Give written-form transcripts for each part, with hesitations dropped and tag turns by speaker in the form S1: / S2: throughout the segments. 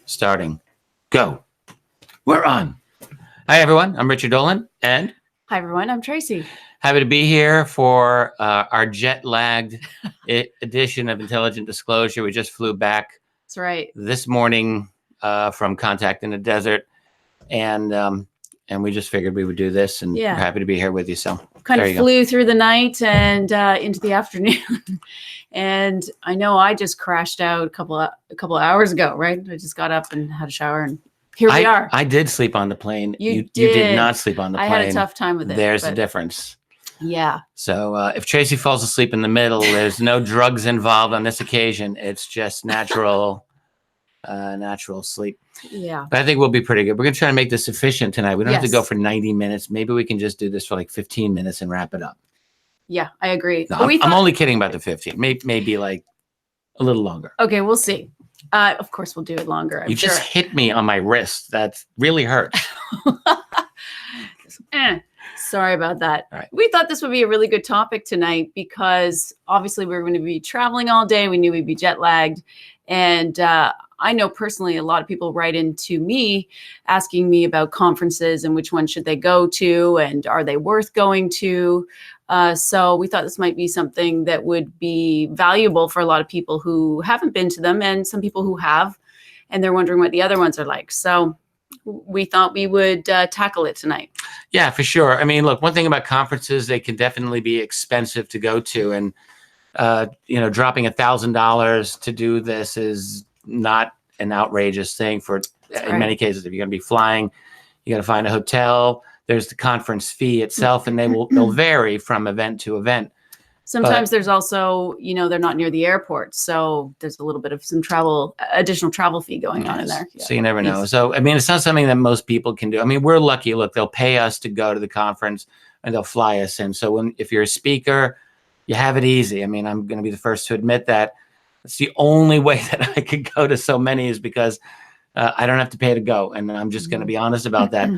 S1: Starting. Go. We're on. Hi, everyone. I'm Richard Dolan. And
S2: hi, everyone. I'm Tracey.
S1: Happy to be here for our jet-lagged edition of Intelligent Disclosure. We just flew back.
S2: That's right.
S1: This morning from Contact in the Desert. And we just figured we would do this. And we're happy to be here with you. So
S2: kind of flew through the night and into the afternoon. And I know I just crashed out a couple of hours ago, right? I just got up and had a shower, and here we are.
S1: I did sleep on the plane.
S2: You
S1: did not sleep on the plane.
S2: I had a tough time with it.
S1: There's a difference.
S2: Yeah.
S1: So if Tracey falls asleep in the middle, there's no drugs involved on this occasion. It's just natural sleep.
S2: Yeah.
S1: But I think we'll be pretty good. We're going to try to make this efficient tonight. We don't have to go for 90 minutes. Maybe we can just do this for like 15 minutes and wrap it up.
S2: Yeah, I agree.
S1: No, I'm only kidding about the 15. Maybe like a little longer.
S2: Okay, we'll see. Of course, we'll do it longer.
S1: You just hit me on my wrist. That really hurts.
S2: Sorry about that.
S1: All right.
S2: We thought this would be a really good topic tonight because obviously we were going to be traveling all day. We knew we'd be jet lagged. And I know personally a lot of people write into me asking me about conferences and which one should they go to and are they worth going to. So we thought this might be something that would be valuable for a lot of people who haven't been to them and some people who have, and they're wondering what the other ones are like. So we thought we would tackle it tonight.
S1: Yeah, for sure. I mean, look, one thing about conferences, they can definitely be expensive to go to. And, dropping $1,000 to do this is not an outrageous thing in many cases. If you're going to be flying, you got to find a hotel. There's the conference fee itself, and they'll vary from event to event.
S2: Sometimes there's also, they're not near the airport. So there's a little bit of some additional travel fee going on in there. Yeah.
S1: So you never know. So, I mean, it's not something that most people can do. I mean, we're lucky. Look, they'll pay us to go to the conference and they'll fly us in. So if you're a speaker, you have it easy. I mean, I'm going to be the first to admit that. It's the only way that I could go to so many is because I don't have to pay to go. And I'm just going to be honest about that.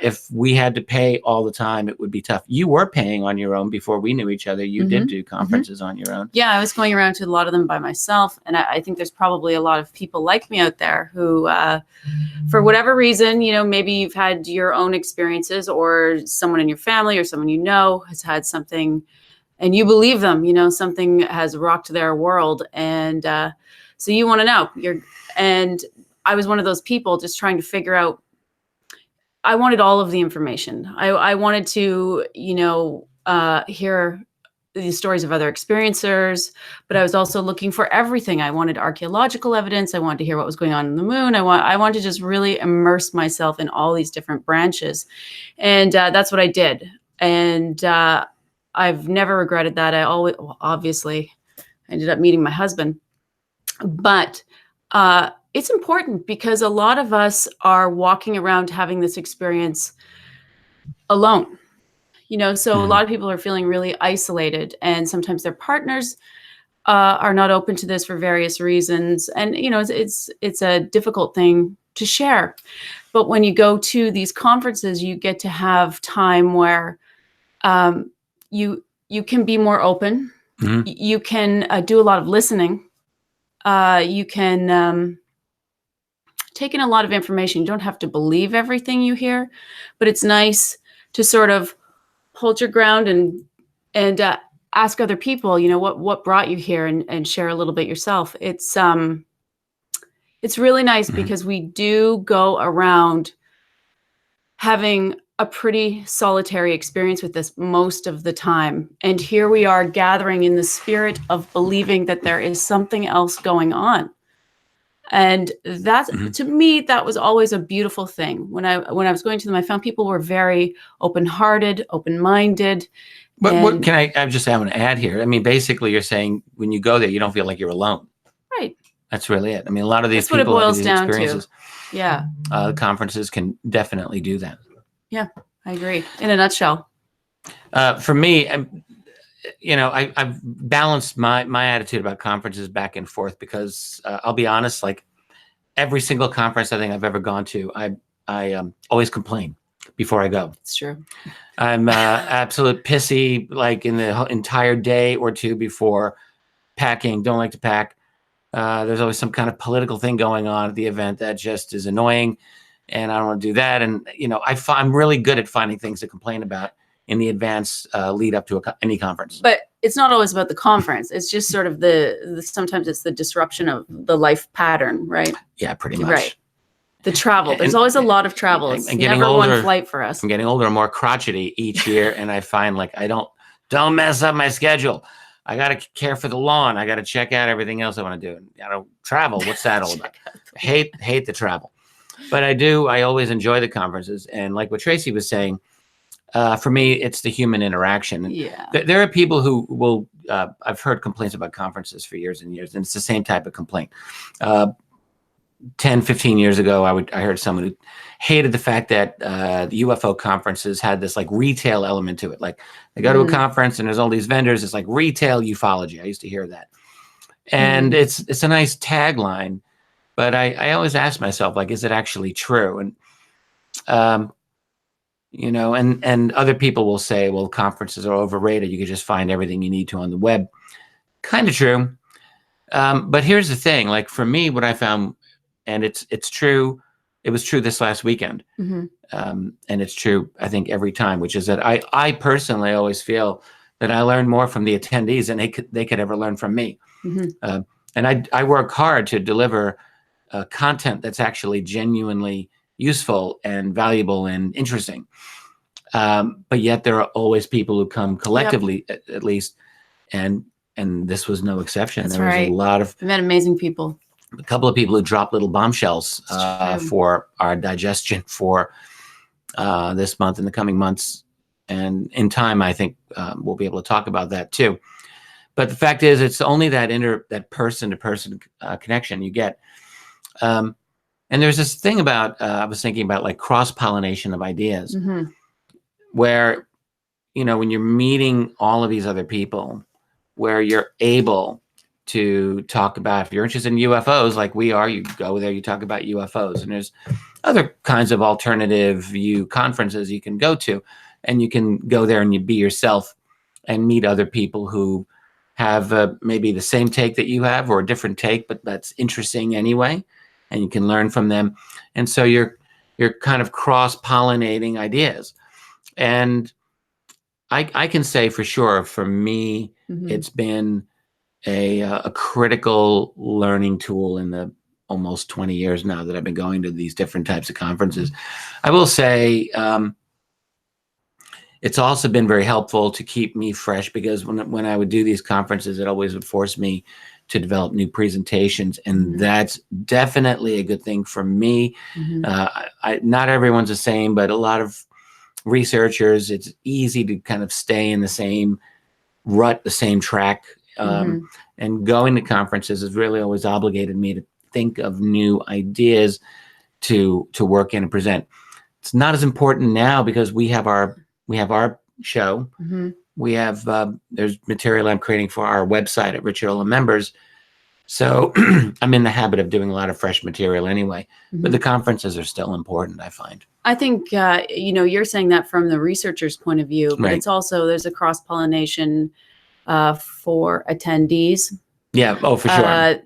S1: If we had to pay all the time, it would be tough. You were paying on your own before we knew each other. You did do conferences on your own.
S2: Yeah, I was going around to a lot of them by myself. And I think there's probably a lot of people like me out there who, for whatever reason, maybe you've had your own experiences or someone in your family or someone has had something and you believe them, something has rocked their world. And so you want to know. And I was one of those people just trying to figure out. I wanted all of the information. I wanted to, hear the stories of other experiencers, but I was also looking for everything. I wanted archaeological evidence. I wanted to hear what was going on in the moon. I wanted to just really immerse myself in all these different branches. And that's what I did. And I've never regretted that. Obviously I ended up meeting my husband, but it's important because a lot of us are walking around having this experience alone, so a lot of people are feeling really isolated, and sometimes their partners are not open to this for various reasons. And, it's a difficult thing to share. But when you go to these conferences, you get to have time where you can be more open. Mm-hmm. You can do a lot of listening. You can take in a lot of information. You don't have to believe everything you hear, but it's nice to sort of hold your ground and ask other people, what brought you here and share a little bit yourself. It's really nice because we do go around having a pretty solitary experience with this most of the time. And here we are gathering in the spirit of believing that there is something else going on. And that's, to me, that was always a beautiful thing. When I was going to them, I found people were very open-hearted, open-minded.
S1: But what can I just I want to add here? I mean, basically you're saying when you go there, you don't feel like you're alone.
S2: Right.
S1: That's really it. I mean, a lot of these
S2: people
S1: have these
S2: experiences. Yeah.
S1: Conferences can definitely do that.
S2: Yeah, I agree. In a nutshell.
S1: For me, I've balanced my attitude about conferences back and forth because I'll be honest, like every single conference I think I've ever gone to, I always complain before I go.
S2: It's true.
S1: I'm absolute pissy, like in the entire day or two before packing. Don't like to pack. There's always some kind of political thing going on at the event that just is annoying, and I don't want to do that. And I'm really good at finding things to complain about in the advance lead up to any conference.
S2: But it's not always about the conference. It's just sort of the sometimes it's the disruption of the life pattern, right?
S1: Yeah, pretty much.
S2: Right. The travel. There's always a lot of travel. It's never older, one flight for us.
S1: I'm getting older and more crotchety each year, and I find like don't mess up my schedule. I got to care for the lawn. I got to check out everything else I want to do. I don't travel. What's that all about? Hate the travel. But I always enjoy the conferences. And like what Tracey was saying, for me, it's the human interaction.
S2: Yeah.
S1: There are people who will, I've heard complaints about conferences for years and years, and it's the same type of complaint. 10, 15 years ago, I heard someone who hated the fact that the UFO conferences had this like retail element to it. Like they go to a conference and there's all these vendors. It's like retail ufology. I used to hear that. And it's a nice tagline, but I always ask myself, like, is it actually true? And, and other people will say, well, conferences are overrated. You can just find everything you need to on the web. Kind of true. But here's the thing, like for me, what I found, and it's true. It was true this last weekend. And it's true, I think, every time, which is that I personally always feel that I learn more from the attendees than they could ever learn from me. And I work hard to deliver content that's actually genuinely useful and valuable and interesting. But yet there are always people who come collectively, at least, and this was no exception.
S2: That's
S1: there was
S2: right.
S1: a lot of
S2: I met amazing people.
S1: A couple of people who dropped little bombshells for our digestion for this month and the coming months. And in time, I think we'll be able to talk about that too. But the fact is, it's only that person-to-person connection you get. And there's this thing about, I was thinking about like cross-pollination of ideas, where, when you're meeting all of these other people, where you're able to talk about, if you're interested in UFOs like we are, you go there, you talk about UFOs. And there's other kinds of alternative view conferences you can go to, and you can go there and you be yourself and meet other people who have maybe the same take that you have or a different take, but that's interesting anyway, and you can learn from them. And so you're kind of cross-pollinating ideas. And I can say for sure, for me, it's been a critical learning tool in the almost 20 years now that I've been going to these different types of conferences. I will say it's also been very helpful to keep me fresh, because when I would do these conferences, it always would force me to develop new presentations. And that's definitely a good thing for me. Not everyone's the same, but a lot of researchers, it's easy to kind of stay in the same rut, the same track. And going to conferences has really always obligated me to think of new ideas to work in and present. It's not as important now because we have our show. We have there's material I'm creating for our website at Richard Dolan Members. So I'm in the habit of doing a lot of fresh material anyway. But the conferences are still important, I find. I
S2: think you're saying that from the researcher's point of view, but it's also, there's a cross-pollination for attendees.
S1: Yeah. Oh, for sure.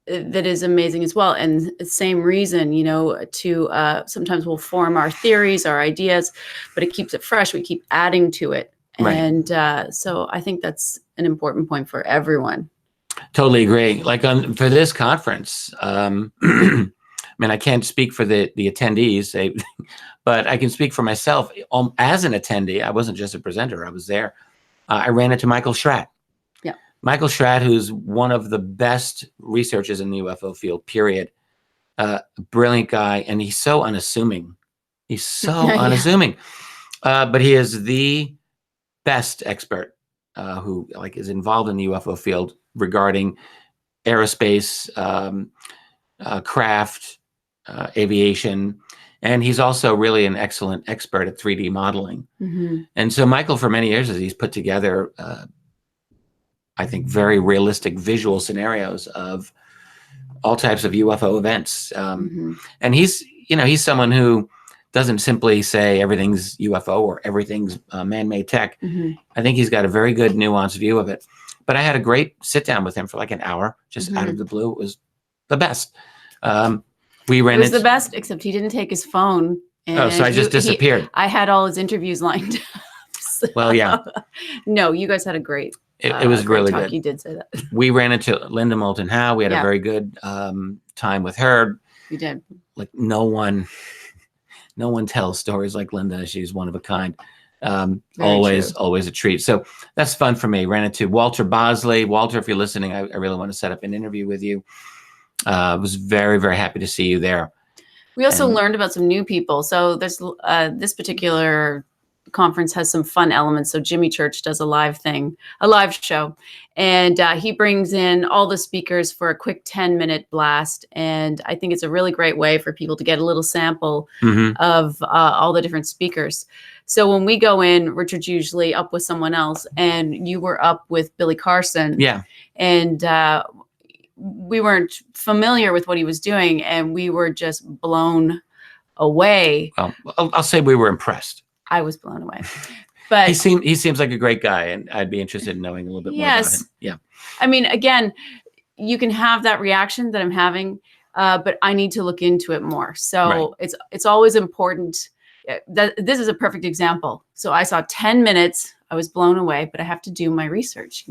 S2: That is amazing as well. And same reason, to sometimes we'll form our theories, our ideas, but it keeps it fresh. We keep adding to it. And so I think that's an important point for everyone.
S1: Totally agree. Like for this conference, I mean, I can't speak for the attendees, but I can speak for myself. As an attendee, I wasn't just a presenter. I was there. I ran into Michael Schratt.
S2: Yeah. Michael
S1: Schratt, who's one of the best researchers in the UFO field, period. Brilliant guy. And he's so unassuming. He's so unassuming. But he is the best expert who is involved in the UFO field regarding aerospace, craft, aviation. And he's also really an excellent expert at 3D modeling. And so Michael, for many years, he's put together, I think, very realistic visual scenarios of all types of UFO events. And he's someone who doesn't simply say everything's UFO or everything's man-made tech. I think he's got a very good nuanced view of it. But I had a great sit down with him for like an hour, just out of the blue. It was the best. We ran
S2: It was
S1: into
S2: the best, except he didn't take his phone. And
S1: so I just disappeared.
S2: I had all his interviews lined up. So,
S1: well, yeah.
S2: No, you guys had a great.
S1: It was
S2: great
S1: really
S2: talk.
S1: good.
S2: You did say that.
S1: We ran into Linda Moulton Howe. We had a very good time with her.
S2: You did.
S1: Like no one tells stories like Linda. She's one of a kind. Always a treat. So that's fun for me. Ran into Walter Bosley. Walter, if you're listening, I really want to set up an interview with you. Was very, very happy to see you there.
S2: We also learned about some new people. So there's this particular conference has some fun elements. So Jimmy Church does a live show, and he brings in all the speakers for a quick 10-minute blast. And I think it's a really great way for people to get a little sample of all the different speakers. So when we go in, Richard's usually up with someone else, and you were up with Billy Carson.
S1: Yeah.
S2: And we weren't familiar with what he was doing, and we were just blown away.
S1: Well, I'll say we were impressed.
S2: I was blown away. But
S1: he seems like a great guy, and I'd be interested in knowing a little bit more about him. Yeah.
S2: I mean, again, you can have that reaction that I'm having, but I need to look into it more. So it's always important. This is a perfect example. So I saw 10 minutes. I was blown away, but I have to do my research,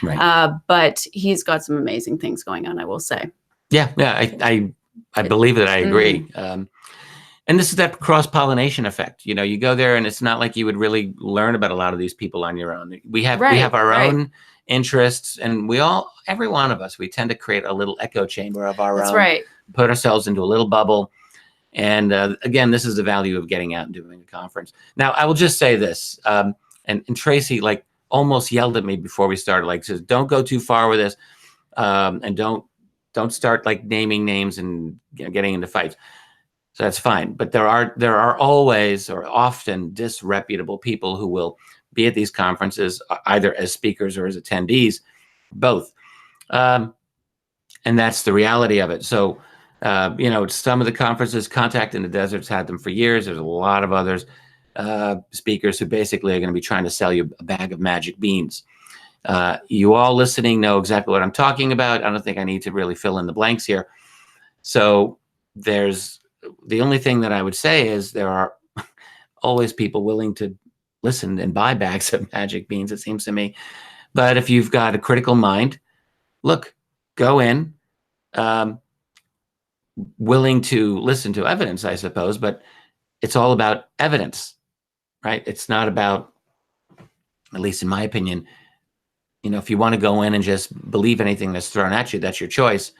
S1: Right.
S2: But he's got some amazing things going on, I will say.
S1: Yeah. I believe that. I agree. And this is that cross-pollination effect. You go there, and it's not like you would really learn about a lot of these people on your own. We have our own interests, and every one of us, we tend to create a little echo chamber of our own.
S2: That's right.
S1: Put ourselves into a little bubble. And again, this is the value of getting out and doing a conference. Now, I will just say this, and Tracey like almost yelled at me before we started, like says, don't go too far with this, and don't start like naming names and getting into fights. So that's fine. But there are always or often disreputable people who will be at these conferences, either as speakers or as attendees, both. And that's the reality of it. So, some of the conferences, Contact in the Desert's had them for years. There's a lot of others, speakers who basically are going to be trying to sell you a bag of magic beans. You all listening know exactly what I'm talking about. I don't think I need to really fill in the blanks here. So the only thing that I would say is there are always people willing to listen and buy bags of magic beans, it seems to me. But if you've got a critical mind, look, go in, willing to listen to evidence, I suppose, but it's all about evidence, right? It's not about, at least in my opinion, if you want to go in and just believe anything that's thrown at you, that's your choice.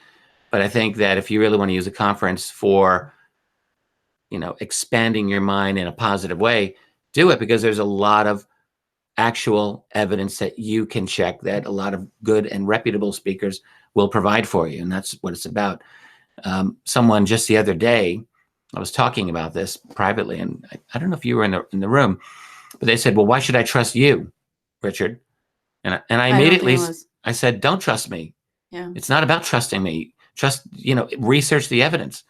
S1: But I think that if you really want to use a conference for expanding your mind in a positive way, do it, because there's a lot of actual evidence that you can check that a lot of good and reputable speakers will provide for you. And that's what it's about. Someone just the other day, I was talking about this privately, and I don't know if you were in the room, but they said, well, why should I trust you, Richard? And I immediately, I said, don't trust me.
S2: Yeah.
S1: It's not about trusting me. Trust, research the evidence.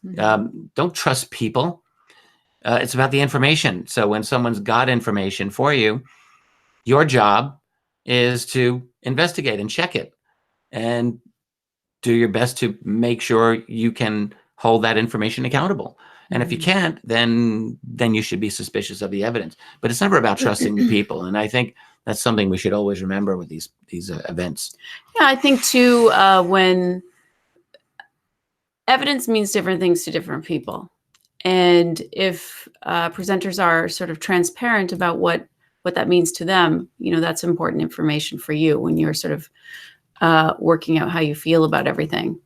S1: Don't trust people. It's about the information. So when someone's got information for you, your job is to investigate and check it and do your best to make sure you can hold that information accountable. And if you can't, then you should be suspicious of the evidence. But it's never about trusting the people. And I think that's something we should always remember with these events.
S2: Yeah, I think too, when evidence means different things to different people. And if presenters are sort of transparent about what that means to them, that's important information for you when you're sort of working out how you feel about everything.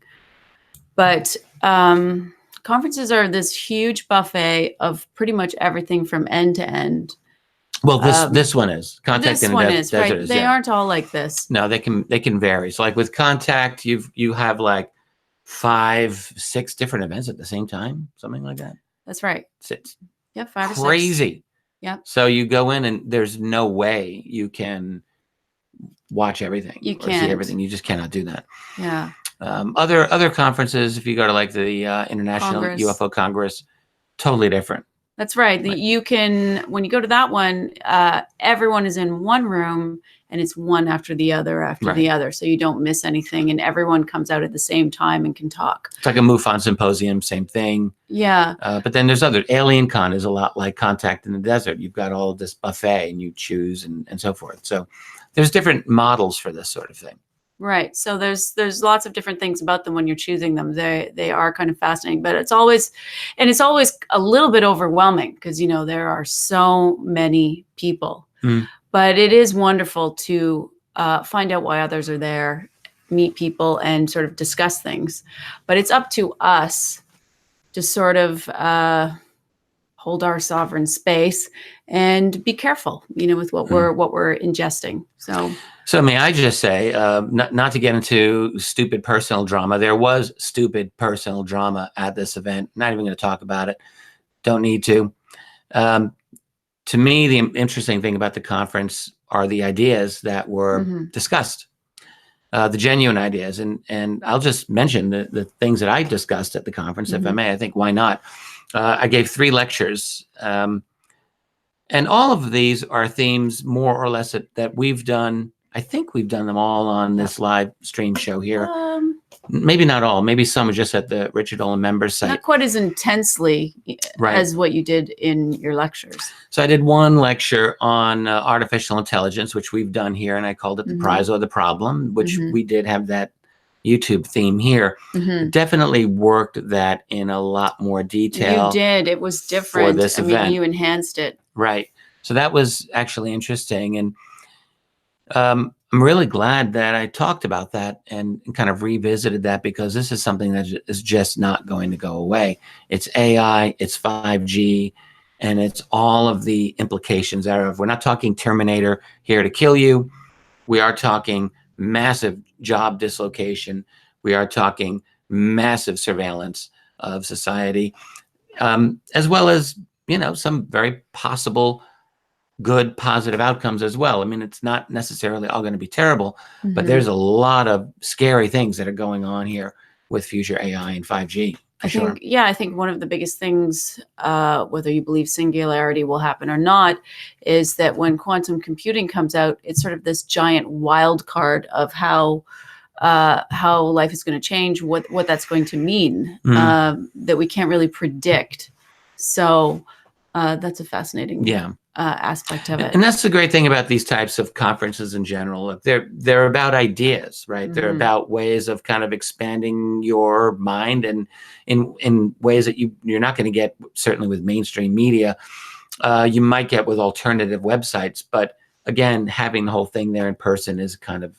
S2: But conferences are this huge buffet of pretty much everything from end to end.
S1: Well, this one is Contact in the Desert.
S2: Right? They aren't all like this.
S1: No, they can vary. So like with Contact, you have like 5-6 different events at the same time, something like that.
S2: That's right.
S1: It's
S2: 5 or 6.
S1: Crazy.
S2: Yeah.
S1: So you go in and there's no way you can watch everything.
S2: You
S1: or see everything. You just cannot do that.
S2: Yeah.
S1: Other conferences, if you go to like the International
S2: Congress.
S1: UFO Congress, totally different.
S2: That's right. You can, when you go to that one, everyone is in one room and it's one after the other after the other. So you don't miss anything and everyone comes out at the same time and can talk.
S1: It's like a MUFON symposium, same thing.
S2: Yeah.
S1: But then there's other, Alien Con is a lot like Contact in the Desert. You've got all of this buffet and you choose and so forth. So there's different models for this sort of thing.
S2: Right. So there's lots of different things about them when you're choosing them. They are kind of fascinating, but it's always a little bit overwhelming because, you know, there are so many people. Mm. But it is wonderful to find out why others are there, meet people, and sort of discuss things. But it's up to us to sort of hold our sovereign space and be careful, you know, with what we're ingesting. So
S1: may I just say, not to get into stupid personal drama, there was stupid personal drama at this event. Not even going to talk about it. Don't need to. To me, the interesting thing about the conference are the ideas that were discussed, the genuine ideas. And I'll just mention the things that I discussed at the conference, if I may. I think, why not? I gave 3 lectures. And all of these are themes, more or less, that we've done. I think we've done them all on this live stream show here. Maybe not all. Maybe some are just at the Richard Dolan members site.
S2: Not quite as intensely as what you did in your lectures.
S1: So I did one lecture on artificial intelligence, which we've done here, and I called it The Prize or the Problem, which we did have that YouTube theme here. Definitely worked that in a lot more detail.
S2: You did. It was different.
S1: For this event.
S2: I mean, you enhanced it.
S1: Right. So that was actually interesting. And I'm really glad that I talked about that and kind of revisited that, because this is something that is just not going to go away. It's AI, it's 5G, and it's all of the implications thereof. We're not talking Terminator here to kill you. We are talking massive job dislocation. We are talking massive surveillance of society, as well as, you know, some very possible good, positive outcomes as well. I mean, it's not necessarily all going to be terrible, but there's a lot of scary things that are going on here with future AI and 5G.
S2: I think one of the biggest things, whether you believe singularity will happen or not, is that when quantum computing comes out, it's sort of this giant wild card of how life is going to change, what that's going to mean, that we can't really predict. So that's a fascinating aspect of it.
S1: And that's the great thing about these types of conferences in general. They're about ideas, right? They're about ways of kind of expanding your mind, and in ways that you're not going to get certainly with mainstream media. You might get with alternative websites, but again, having the whole thing there in person is kind of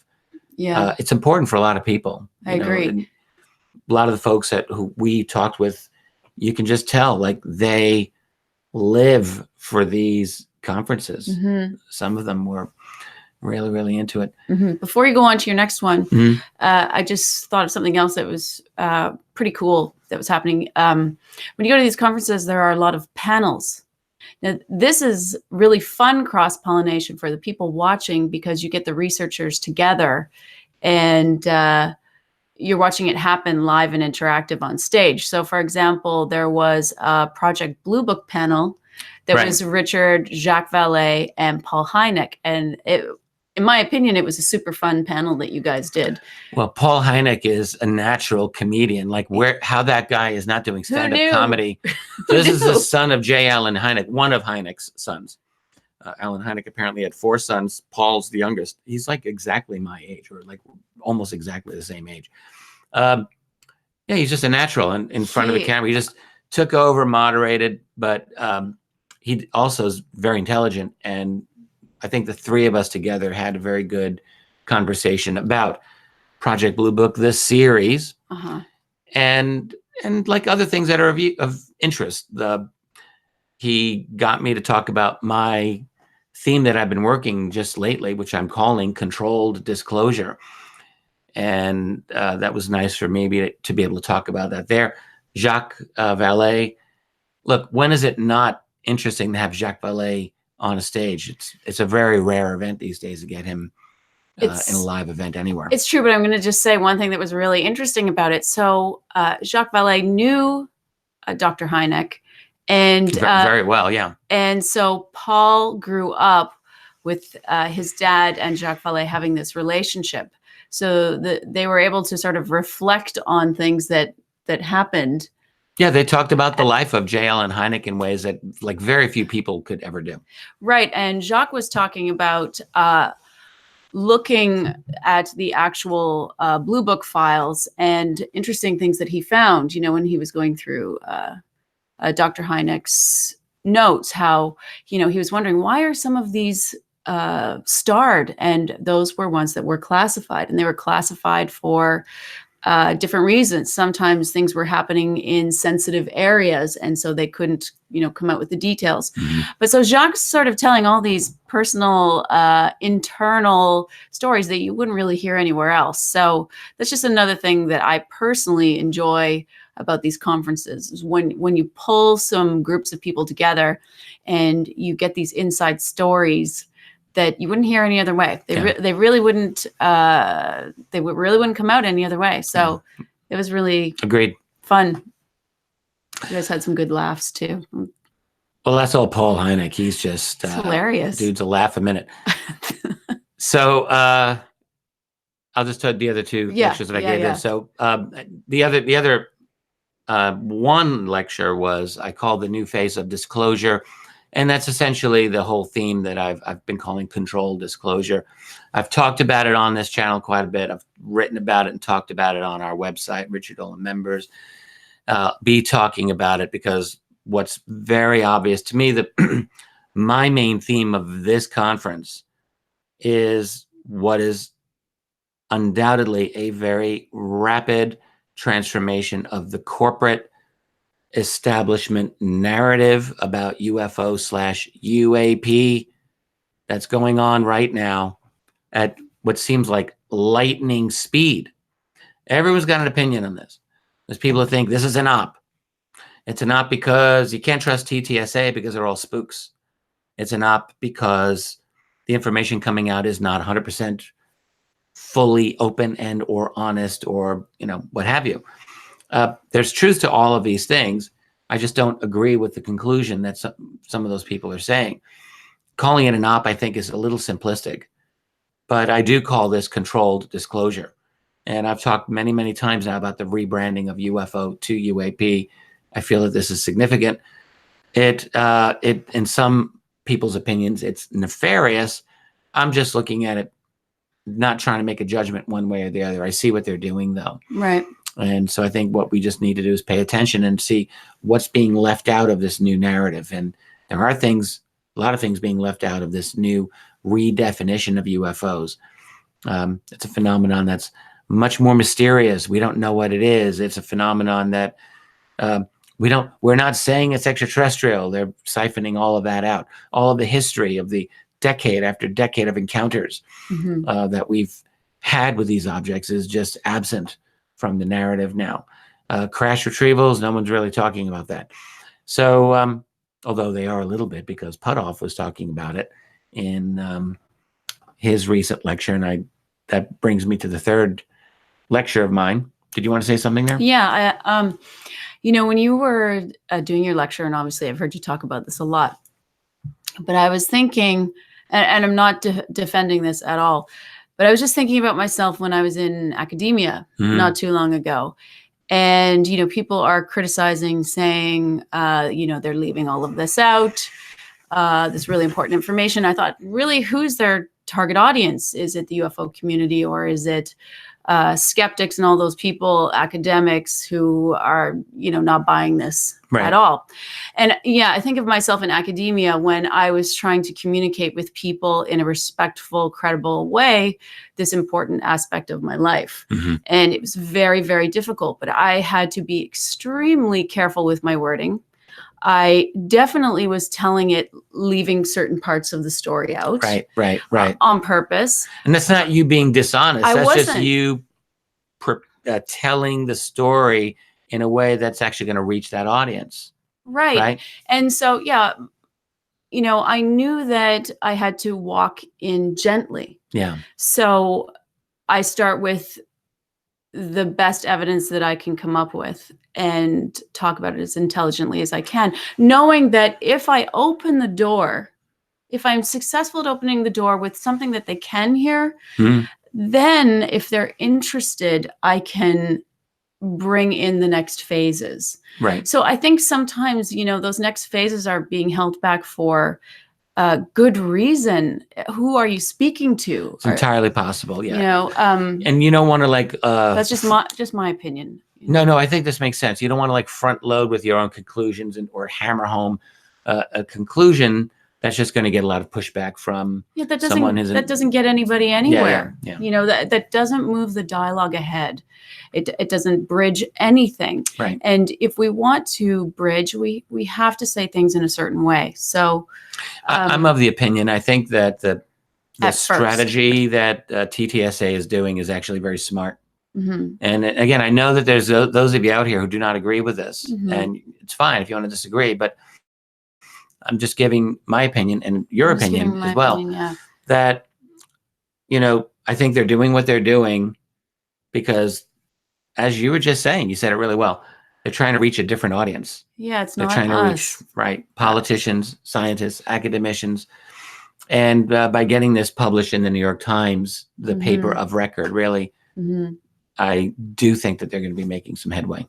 S1: it's important for a lot of people.
S2: I agree.
S1: And a lot of the folks who we talked with, you can just tell, like, they live for these conferences. Some of them were really, really into it.
S2: Before you go on to your next one, I just thought of something else that was pretty cool that was happening. When you go to these conferences, there are a lot of panels. Now, this is really fun cross-pollination for the people watching, because you get the researchers together and you're watching it happen live and interactive on stage. So, for example, there was a Project Blue Book panel that was Richard, Jacques Vallée, and Paul Hynek. And in my opinion, it was a super fun panel that you guys did.
S1: Well, Paul Hynek is a natural comedian. Like, how that guy is not doing stand-up comedy. This is the son of J. Allen Hynek, one of Hynek's sons. Allen Hynek apparently had 4 sons. Paul's the youngest. He's like exactly my age, or like almost exactly the same age. He's just a natural in front of the camera. He just took over, moderated, but he also is very intelligent. And I think the 3 of us together had a very good conversation about Project Blue Book, this series, and like other things that are of interest. He got me to talk about my theme that I've been working just lately, which I'm calling controlled disclosure. And that was nice for me to be able to talk about that there. Jacques Vallée. Look, when is it not interesting to have Jacques Vallée on a stage? It's a very rare event these days to get him in a live event anywhere.
S2: It's true, but I'm going to just say one thing that was really interesting about it. So Jacques Vallée knew Dr. Hynek, And
S1: very well, yeah.
S2: And so Paul grew up with his dad and Jacques Vallée having this relationship. So they were able to sort of reflect on things that happened.
S1: Yeah, they talked about the life of J. Allen Hynek in ways that like very few people could ever do.
S2: Right. And Jacques was talking about looking at the actual Blue Book files and interesting things that he found, when he was going through Dr. Hynek's notes, how, he was wondering, why are some of these starred? And those were ones that were classified, and they were classified for different reasons. Sometimes things were happening in sensitive areas, and so they couldn't, come out with the details.
S1: Mm-hmm.
S2: But so Jacques sort of telling all these personal, internal stories that you wouldn't really hear anywhere else. So that's just another thing that I personally enjoy about these conferences, is when you pull some groups of people together and you get these inside stories that you wouldn't hear any other way. They really wouldn't. They really wouldn't come out any other way. So it was really
S1: agreed
S2: fun. You guys had some good laughs too.
S1: Well, that's all Paul Hynek. He's just
S2: hilarious.
S1: Dude's a laugh a minute. So I'll just tell the other two lectures that I gave there. So the other one lecture was I called The New Phase of Disclosure. And that's essentially the whole theme that I've been calling controlled disclosure. I've talked about it on this channel quite a bit. I've written about it and talked about it on our website, Richard Dolan Members. Be talking about it because what's very obvious to me, that my main theme of this conference is what is undoubtedly a very rapid transformation of the corporate establishment narrative about UFO/UAP that's going on right now at what seems like lightning speed. Everyone's got an opinion on this. There's people who think this is an op. It's an op because you can't trust TTSA because they're all spooks. It's an op because the information coming out is not 100% fully open and or honest or, what have you. There's truth to all of these things. I just don't agree with the conclusion that some of those people are saying. Calling it an op, I think, is a little simplistic, but I do call this controlled disclosure. And I've talked many, many times now about the rebranding of UFO to UAP. I feel that this is significant. It in some people's opinions, it's nefarious. I'm just looking at it, not trying to make a judgment one way or the other. I see what they're doing, though.
S2: Right.
S1: And so I think what we just need to do is pay attention and see what's being left out of this new narrative. And there are a lot of things being left out of this new redefinition of UFOs. It's a phenomenon that's much more mysterious. We don't know what it is. It's a phenomenon that we're not saying it's extraterrestrial. They're siphoning all of that out. All of the history of the decade after decade of encounters that we've had with these objects is just absent from the narrative now. Crash retrievals, no one's really talking about that. So, although they are a little bit, because Putoff was talking about it in his recent lecture, and that brings me to the third lecture of mine. Did you want to say something there?
S2: Yeah, when you were doing your lecture, and obviously I've heard you talk about this a lot, but I was thinking, and I'm not defending this at all, but I was just thinking about myself when I was in academia not too long ago. And, people are criticizing, saying, they're leaving all of this out, this really important information. I thought, really, who's their target audience? Is it the UFO community, or is it skeptics and all those people, academics who are, not buying this at all? And I think of myself in academia when I was trying to communicate with people in a respectful, credible way, this important aspect of my life. And it was very, very difficult, but I had to be extremely careful with my wording. I definitely was telling it, leaving certain parts of the story out.
S1: Right.
S2: On purpose.
S1: And that's not you being dishonest. That's just you telling the story in a way that's actually going to reach that audience. Right.
S2: And so, I knew that I had to walk in gently.
S1: Yeah.
S2: So I start with the best evidence that I can come up with and talk about it as intelligently as I can, knowing that if I open the door, if I'm successful at opening the door with something that they can hear, then if they're interested, I can bring in the next phases.
S1: Right.
S2: So I think sometimes, those next phases are being held back for good reason. Who are you speaking to?
S1: It's entirely possible. Yeah. And you don't want to
S2: that's just my opinion.
S1: No, I think this makes sense. You don't want to front load with your own conclusions or hammer home a conclusion that's just going to get a lot of pushback from someone who's
S2: that doesn't get anybody anywhere.
S1: Yeah.
S2: That doesn't move the dialogue ahead. It doesn't bridge anything.
S1: Right.
S2: And if we want to bridge, we have to say things in a certain way. So
S1: I'm of the opinion. I think that the strategy that TTSA is doing is actually very smart. And again, I know that there's those of you out here who do not agree with this, and it's fine if you want to disagree, but I'm just giving my opinion and your opinion as well. That, I think they're doing what they're doing because, as you were just saying, you said it really well. They're trying to reach a different audience.
S2: Yeah, it's
S1: they're
S2: not
S1: trying
S2: us.
S1: to reach politicians, scientists, academicians, and by getting this published in the New York Times, the paper of record, really, I do think that they're going to be making some headway.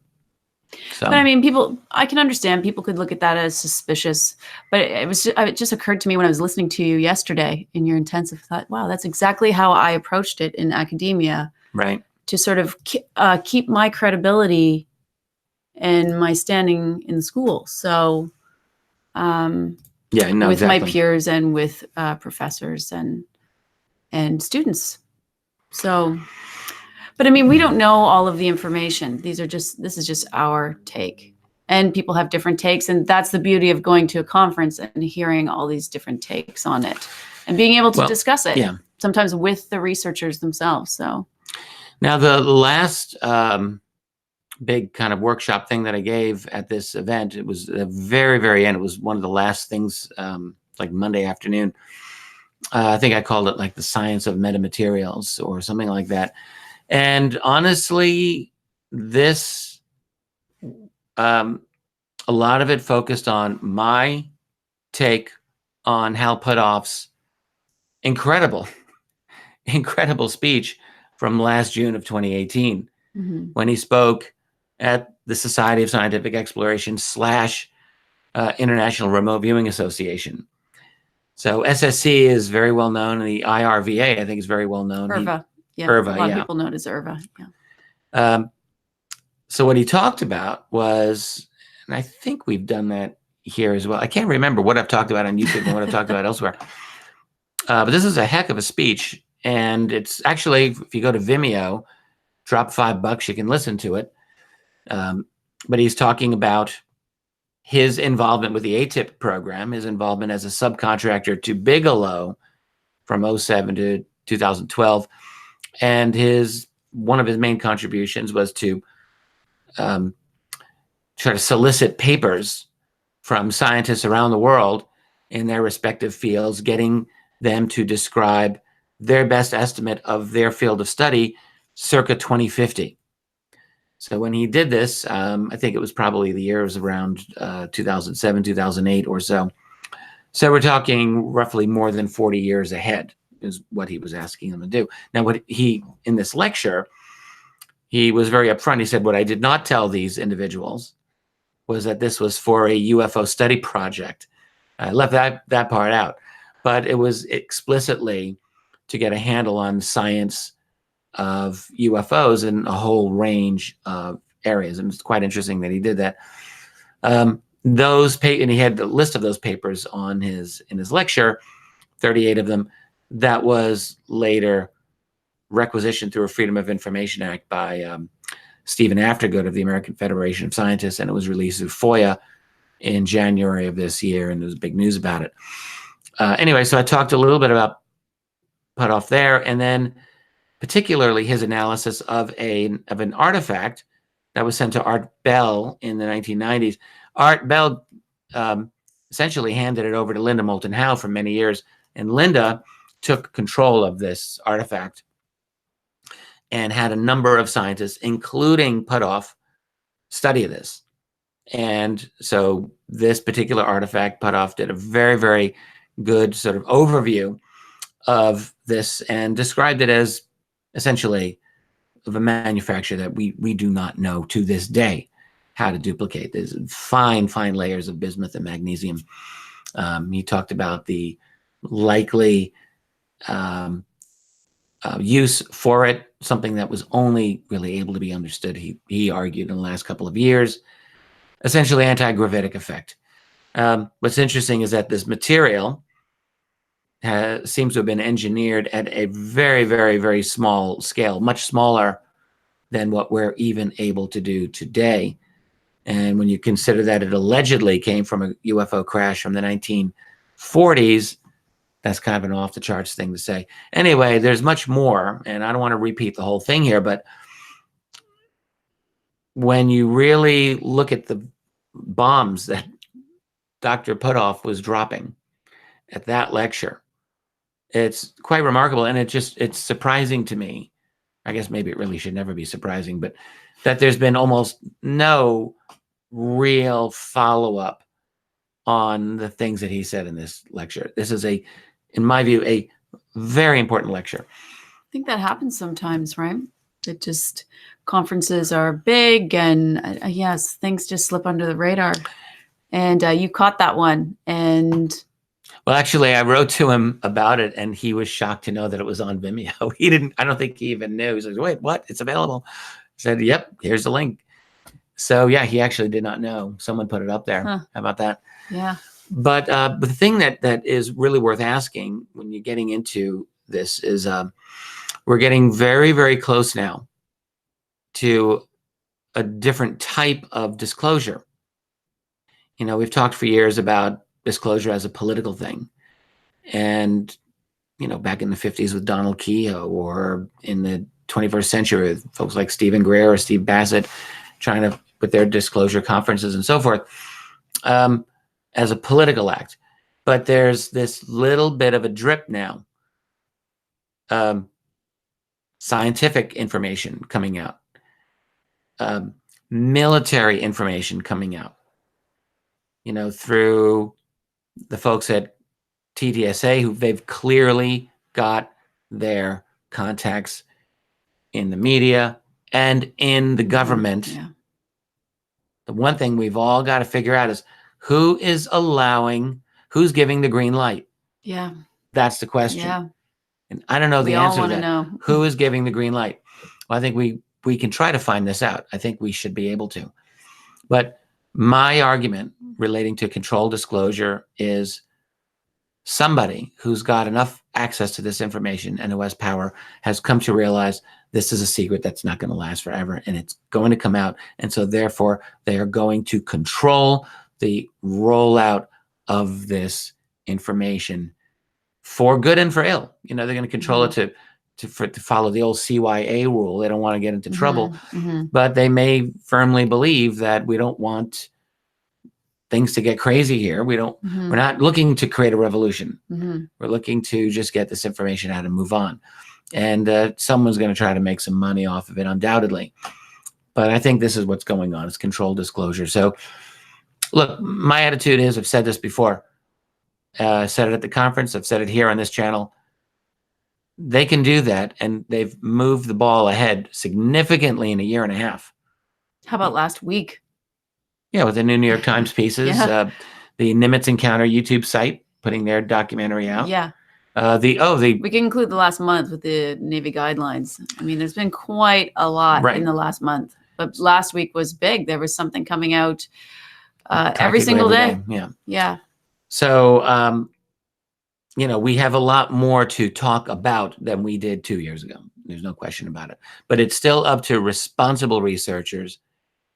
S1: So.
S2: But I mean, I can understand people could look at that as suspicious, but it just occurred to me when I was listening to you yesterday in your intensive thought, wow, that's exactly how I approached it in academia.
S1: Right.
S2: To sort of keep my credibility and my standing in the school. So, with
S1: exactly.
S2: my peers and with professors and students. So, but I mean, we don't know all of the information. This is just our take, and people have different takes. And that's the beauty of going to a conference and hearing all these different takes on it and being able to discuss it sometimes with the researchers themselves. So.
S1: Now, the last big kind of workshop thing that I gave at this event, it was the very, very end. It was one of the last things, like Monday afternoon. I think I called it the Science of Metamaterials or something like that. And honestly, this, a lot of it focused on my take on Hal Puthoff's incredible speech from last June of 2018, when he spoke at the Society of Scientific Exploration / International Remote Viewing Association. So SSC is very well known, and the IRVA, I think, is very well known.
S2: IRVA, a lot of people know it as IRVA.
S1: So what he talked about was, and I think we've done that here as well. I can't remember what I've talked about on YouTube and what I've talked about elsewhere. But this is a heck of a speech. And it's actually, if you go to Vimeo, drop $5, you can listen to it. But he's talking about his involvement with the ATIP program, his involvement as a subcontractor to Bigelow from 2007 to 2012. And one of his main contributions was to try to solicit papers from scientists around the world in their respective fields, getting them to describe their best estimate of their field of study circa 2050. So when he did this, I think it was probably the year was around 2007, 2008 or so. So we're talking roughly more than 40 years ahead is what he was asking them to do. Now, in this lecture, he was very upfront. He said, what I did not tell these individuals was that this was for a UFO study project. I left that part out, but it was explicitly to get a handle on science of UFOs in a whole range of areas. And it's quite interesting that he did that. And he had the list of those papers in his lecture, 38 of them, that was later requisitioned through a Freedom of Information Act by Stephen Aftergood of the American Federation of Scientists, and it was released through FOIA in January of this year, and there was big news about it. Anyway, so I talked a little bit about Puthoff there, and then particularly his analysis of an artifact that was sent to Art Bell in the 1990s. Art Bell essentially handed it over to Linda Moulton Howe for many years, and Linda took control of this artifact and had a number of scientists, including Puthoff, study this. And so this particular artifact, Puthoff did a very, very good sort of overview of this and described it as essentially of a manufacture that we do not know to this day how to duplicate. There's fine layers of bismuth and magnesium. He talked about the likely use for it, something that was only really able to be understood, he argued, in the last couple of years. Essentially anti-gravitic effect. What's interesting is that this material seems to have been engineered at a very, very, very small scale, much smaller than what we're even able to do today. And when you consider that it allegedly came from a UFO crash from the 1940s, that's kind of an off-the-charts thing to say. Anyway, there's much more, and I don't want to repeat the whole thing here, but when you really look at the bombs that Dr. Puthoff was dropping at that lecture, it's quite remarkable. And it's surprising to me. I guess maybe it really should never be surprising, but that there's been almost no real follow-up on the things that he said in this lecture. This is in my view, a very important lecture.
S2: I think that happens sometimes, right? It just, conferences are big and yes, things just slip under the radar. And you caught that one. And
S1: well, actually, I wrote to him about it, and he was shocked to know that it was on Vimeo. I don't think he even knew. He said, "Wait, what? It's available." I said, "Yep, here's the link." So yeah, he actually did not know. Someone put it up there. Huh. How about that?
S2: Yeah.
S1: But the thing that is really worth asking when you're getting into this is we're getting very, very close now to a different type of disclosure. You know, we've talked for years about disclosure as a political thing. And, you know, back in the 50s with Donald Kehoe, or in the 21st century with folks like Stephen Greer or Steve Bassett trying to put their disclosure conferences and so forth, as a political act. But there's this little bit of a drip now. Scientific information coming out. Military information coming out. You know, through the folks at TTSA, who they've clearly got their contacts in the media and in the government.
S2: Yeah.
S1: The one thing we've all got to figure out is who's giving the green light?
S2: Yeah.
S1: That's the question.
S2: Yeah.
S1: And I don't know the answer to that.
S2: Know.
S1: Who is giving the green light? Well, I think we can try to find this out. I think we should be able to. But my argument relating to controlled disclosure is somebody who's got enough access to this information and who has power has come to realize this is a secret that's not going to last forever, and it's going to come out. And so therefore they are going to control the rollout of this information for good and for ill. You know, they're going to control it to follow the old CYA rule. They don't want to get into trouble, but they may firmly believe that we don't want things to get crazy here. We're not looking to create a revolution. We're looking to just get this information out and move on. And someone's going to try to make some money off of it, undoubtedly. But I think this is what's going on. It's controlled disclosure. So look, my attitude is, I've said this before, I said it at the conference, I've said it here on this channel. They can do that, and they've moved the ball ahead significantly in a year and a half.
S2: How about last week?
S1: Yeah, with the New York Times pieces, the Nimitz Encounter YouTube site putting their documentary out.
S2: Yeah.
S1: We
S2: can include the last month with the Navy guidelines. I mean, there's been quite a lot in the last month, but last week was big. There was something coming out every single day. Yeah.
S1: So, you know, we have a lot more to talk about than we did 2 years ago. There's no question about it. But it's still up to responsible researchers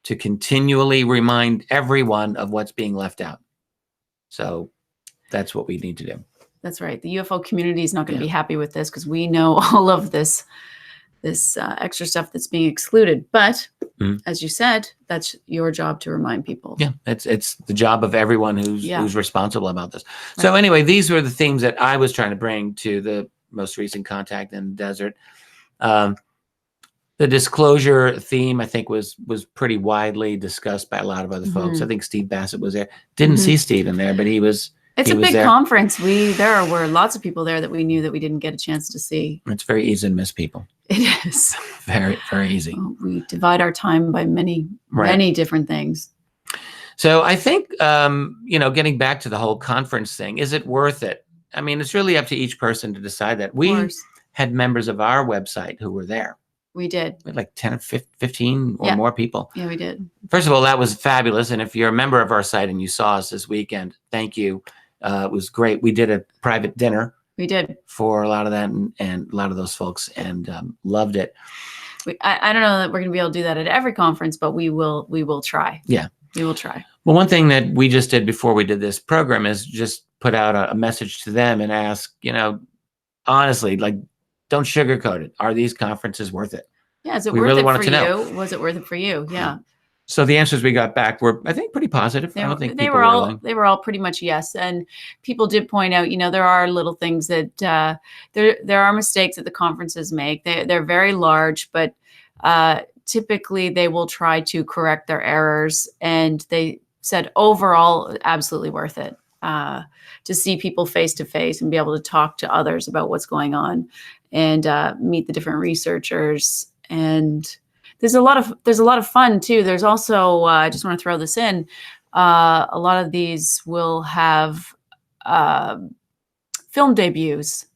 S1: to continually remind everyone of what's being left out. So that's what we need to do.
S2: That's right. The UFO community is not going to be happy with this, because we know all of this extra stuff that's being excluded. But as you said, that's your job to remind people.
S1: Yeah, it's the job of everyone who's responsible about this. Right. So anyway, these were the themes that I was trying to bring to the most recent contact in the desert. The disclosure theme, I think, was pretty widely discussed by a lot of other folks. I think Steve Bassett was there. Didn't see Steve in there, but he was.
S2: It's
S1: he
S2: a
S1: was
S2: big
S1: there.
S2: conference. There were lots of people there that we knew that we didn't get a chance to see.
S1: It's very easy to miss people.
S2: It is
S1: Very, very easy.
S2: We divide our time by many different things.
S1: So I think, getting back to the whole conference thing, is it worth it? I mean, it's really up to each person to decide that. We had members of our website who were there.
S2: We did.
S1: We had like 10 or 15 or more people.
S2: Yeah, we did.
S1: First of all, that was fabulous. And if you're a member of our site and you saw us this weekend, thank you. It was great. We did a private dinner.
S2: We did. For
S1: a lot of that and a lot of those folks, and loved it.
S2: I don't know that we're going to be able to do that at every conference, but we will try. Yeah. We will try.
S1: Well, one thing that we just did before we did this program is just put out a message to them and ask, honestly, like, don't sugarcoat it. Are these conferences worth it?
S2: Yeah. Is it worth it for you? Was it worth it for you? Yeah.
S1: So the answers we got back were, I think, pretty positive. I don't think
S2: they were all pretty much yes. And people did point out, there are little things that there are mistakes that the conferences make. They're very large, but typically they will try to correct their errors. And they said overall, absolutely worth it to see people face to face and be able to talk to others about what's going on and meet the different researchers. And there's a lot of fun too. There's also, I just want to throw this in, a lot of these will have film debuts.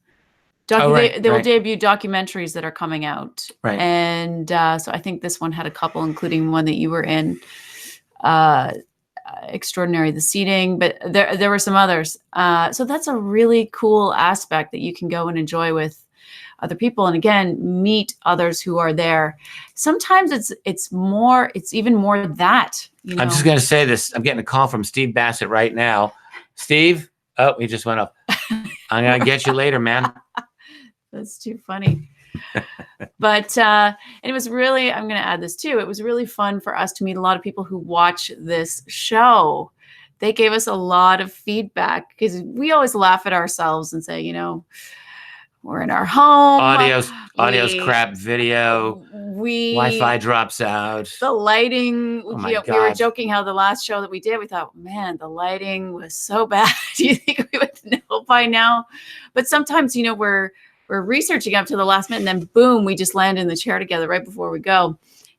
S2: They will debut documentaries that are coming out. Right. And so I think this one had a couple, including one that you were in, Extraordinary, the Seating, but there were some others. So that's a really cool aspect that you can go and enjoy with other people, and again, meet others who are there. Sometimes it's even more that.
S1: I'm just going to say this. I'm getting a call from Steve Bassett right now. Steve, oh, he just went up. I'm going to get you later, man.
S2: That's too funny. But and it was really, I'm going to add this too. It was really fun for us to meet a lot of people who watch this show. They gave us a lot of feedback because we always laugh at ourselves and say, we're in our home.
S1: Audio's crap. Video. Wi-Fi drops out.
S2: The lighting. We were joking how the last show that we did, we thought, man, the lighting was so bad. Do you think we would know by now? But sometimes, we're researching up to the last minute, and then boom, we just land in the chair together right before we go,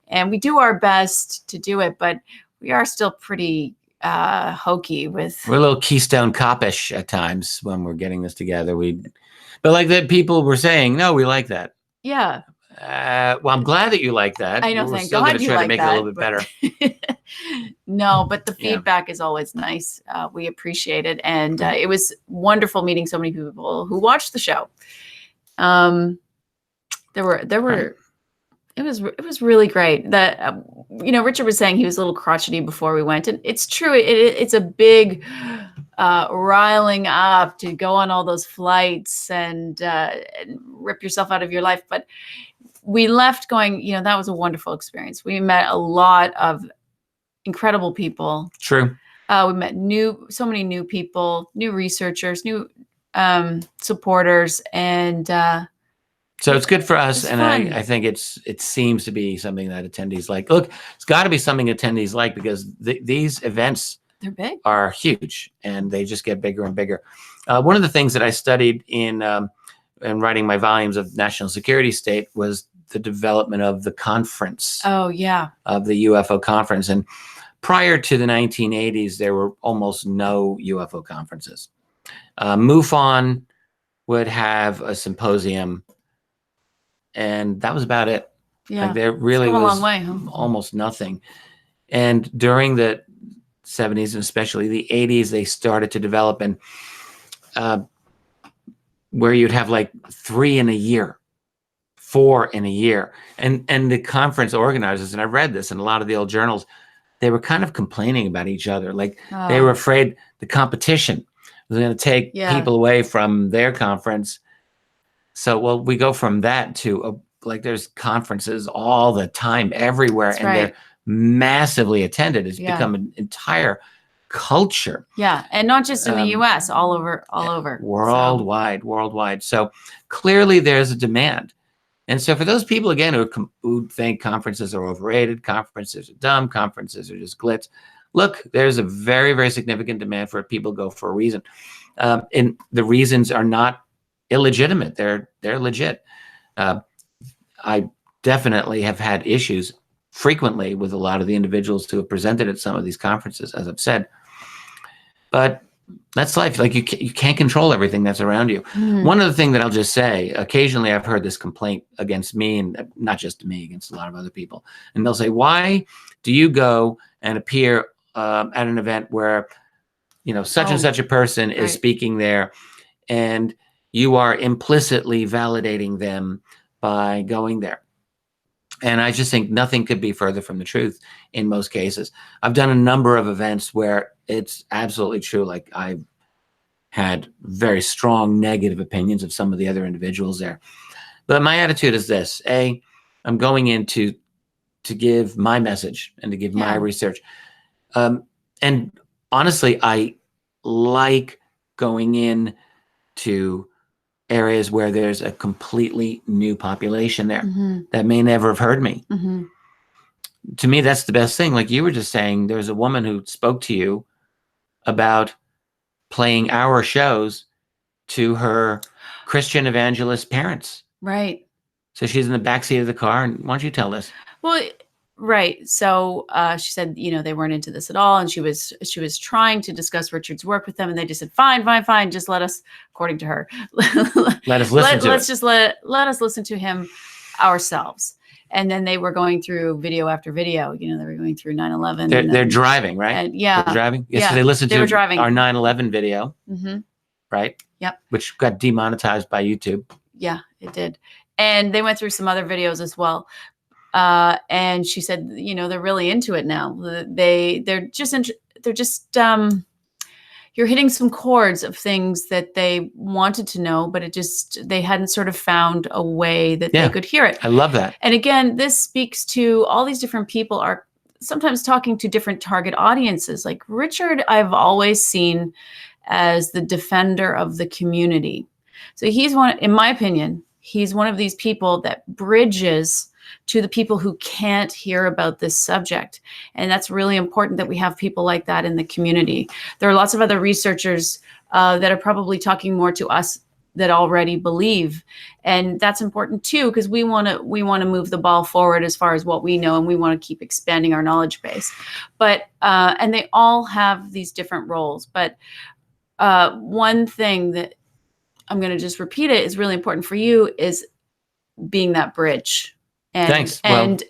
S2: and we do our best to do it, but we are still pretty hokey with. We're
S1: a little Keystone Cop-ish at times when we're getting this together. But like that, people were saying, no, we like that.
S2: Yeah.
S1: Well, I'm glad that you like that.
S2: I know.
S1: We're
S2: thank
S1: still
S2: God
S1: going to try to make it a little bit better.
S2: No, but the feedback is always nice. We appreciate it, and it was wonderful meeting so many people who watched the show. There were. It was really great. That Richard was saying he was a little crotchety before we went, and it's true. It's a big riling up to go on all those flights and rip yourself out of your life. But we left going, that was a wonderful experience. We met a lot of incredible people.
S1: True.
S2: We met so many new people, new researchers, new supporters, and
S1: so it's good for us, and
S2: fun.
S1: I think it seems to be something that attendees like. Look, it's got to be something attendees like, because these events,
S2: they're big,
S1: are huge, and they just get bigger and bigger. One of the things that I studied in writing my volumes of national security state was the development of the conference.
S2: Oh yeah,
S1: of the UFO conference, and prior to the 1980s, there were almost no UFO conferences. MUFON would have a symposium, and that was about it.
S2: Yeah,
S1: like there really was
S2: a long way, huh?
S1: Almost nothing. And during the 70s and especially the 80s, they started to develop, and where you'd have like 3 in a year, 4 in a year, and the conference organizers, and I read this in a lot of the old journals, they were kind of complaining about each other, like they were afraid the competition was going to take people away from their conference. So, well, we go from that to like there's conferences all the time, everywhere, and they're massively attended. It's become an entire culture.
S2: Yeah, and not just in the U.S., all over.
S1: Worldwide. So clearly there's a demand. And so for those people, again, who think conferences are overrated, conferences are dumb, conferences are just glitz, look, there's a very, very significant demand for it. People go for a reason. And the reasons are not illegitimate. They're legit. I definitely have had issues frequently with a lot of the individuals who have presented at some of these conferences, as I've said. But that's life. Like you can't control everything that's around you. One other thing that I'll just say, occasionally I've heard this complaint against me, and not just me, against a lot of other people. And they'll say, why do you go and appear at an event where, such and such a person is speaking there, and you are implicitly validating them by going there? And I just think nothing could be further from the truth in most cases. I've done a number of events where it's absolutely true. Like I've had very strong negative opinions of some of the other individuals there. But my attitude is this: A, I'm going in to give my message and to give my research. And honestly, I like going in to areas where there's a completely new population there that may never have heard me. To me, that's the best thing. Like you were just saying, there's a woman who spoke to you about playing our shows to her Christian evangelist parents.
S2: Right.
S1: So she's in the backseat of the car. And why don't you tell this?
S2: Well, right. So she said, they weren't into this at all. And she was trying to discuss Richard's work with them. And they just said, fine. Just let us, according to her,
S1: let us listen to
S2: let's just let us listen to him ourselves. And then they were going through video after video. They were going through 9/11.
S1: They're driving, right?
S2: And, yeah.
S1: They're driving? Yes,
S2: Yeah.
S1: So they listened to
S2: were driving.
S1: our 9/11 video, right?
S2: Yep.
S1: Which got demonetized by YouTube.
S2: Yeah, it did. And they went through some other videos as well. And she said, they're really into it now. They're just you're hitting some chords of things that they wanted to know, but they hadn't sort of found a way that they could hear it.
S1: I love that.
S2: And again, this speaks to all these different people are sometimes talking to different target audiences. Like Richard, I've always seen as the defender of the community. So he's in my opinion, he's one of these people that bridges to the people who can't hear about this subject. And that's really important that we have people like that in the community. There are lots of other researchers that are probably talking more to us that already believe. And that's important too, because we want to move the ball forward as far as what we know, and we want to keep expanding our knowledge base. But and they all have these different roles. But one thing that I'm going to just repeat it is really important for you is being that bridge. And,
S1: Thanks.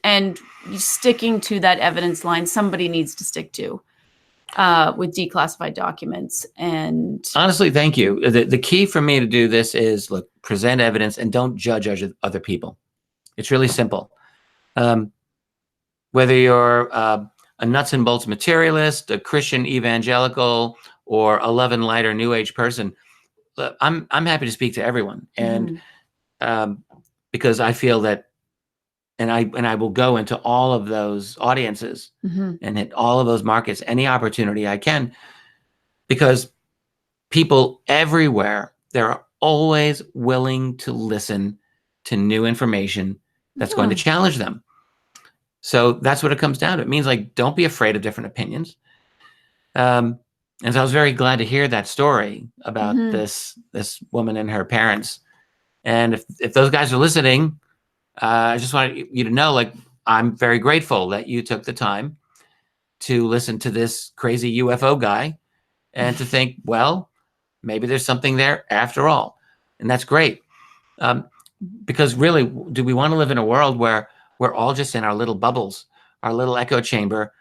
S2: And sticking to that evidence line somebody needs to stick to with declassified documents. And
S1: honestly, thank you. The key for me to do this is present evidence and don't judge other people. It's really simple. Whether you're a nuts and bolts materialist, a Christian evangelical, or a love and light or new age person, I'm happy to speak to everyone. And because I feel that, and I will go into all of those audiences and hit all of those markets, any opportunity I can, because people everywhere, they're always willing to listen to new information that's going to challenge them. So that's what it comes down to. It means don't be afraid of different opinions. And so I was very glad to hear that story about this woman and her parents. And if those guys are listening, I just wanted you to know, I'm very grateful that you took the time to listen to this crazy UFO guy and to think, well, maybe there's something there after all. And that's great. Because really, do we want to live in a world where we're all just in our little bubbles, our little echo chamber,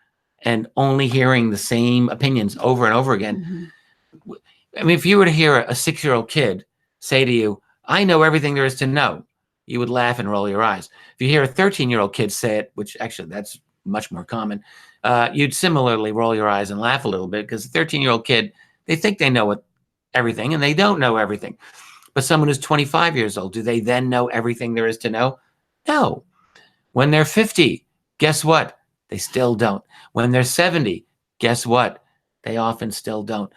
S1: and only hearing the same opinions over and over again? I mean, if you were to hear a 6-year-old kid say to you, I know everything there is to know, you would laugh and roll your eyes. If you hear a 13-year-old kid say it, which actually that's much more common, you'd similarly roll your eyes and laugh a little bit, because a 13-year-old kid, they think they know everything, and they don't know everything. But someone who's 25 years old, do they then know everything there is to know? No. When they're 50, guess what? They still don't. When they're 70, guess what? They often still don't.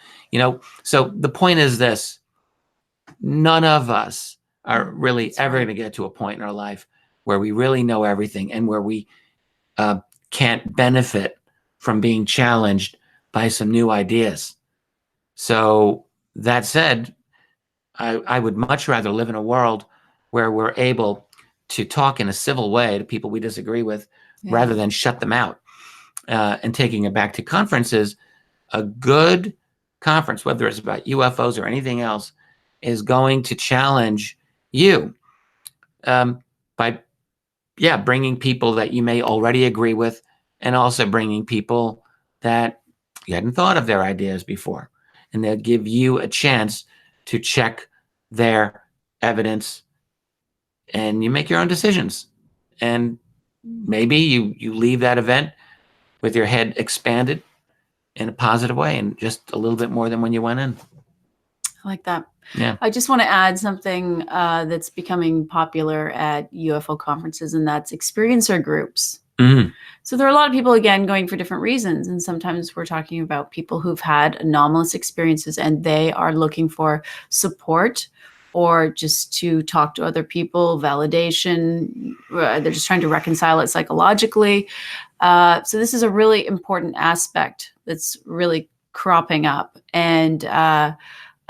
S1: So the point is this: none of us are really ever going to get to a point in our life where we really know everything and where we can't benefit from being challenged by some new ideas. So that said, I would much rather live in a world where we're able to talk in a civil way to people we disagree with, rather than shut them out. And taking it back to conferences, a good conference, whether it's about UFOs or anything else, is going to challenge you by bringing people that you may already agree with, and also bringing people that you hadn't thought of their ideas before. And they'll give you a chance to check their evidence, and you make your own decisions. And maybe you leave that event with your head expanded in a positive way, and just a little bit more than when you went in.
S2: I like that.
S1: Yeah.
S2: I just want to add something that's becoming popular at UFO conferences, and that's experiencer groups.
S1: Mm-hmm.
S2: So there are a lot of people, again, going for different reasons. And sometimes we're talking about people who've had anomalous experiences and they are looking for support or just to talk to other people, validation. They're just trying to reconcile it psychologically. So this is a really important aspect that's really cropping up. And I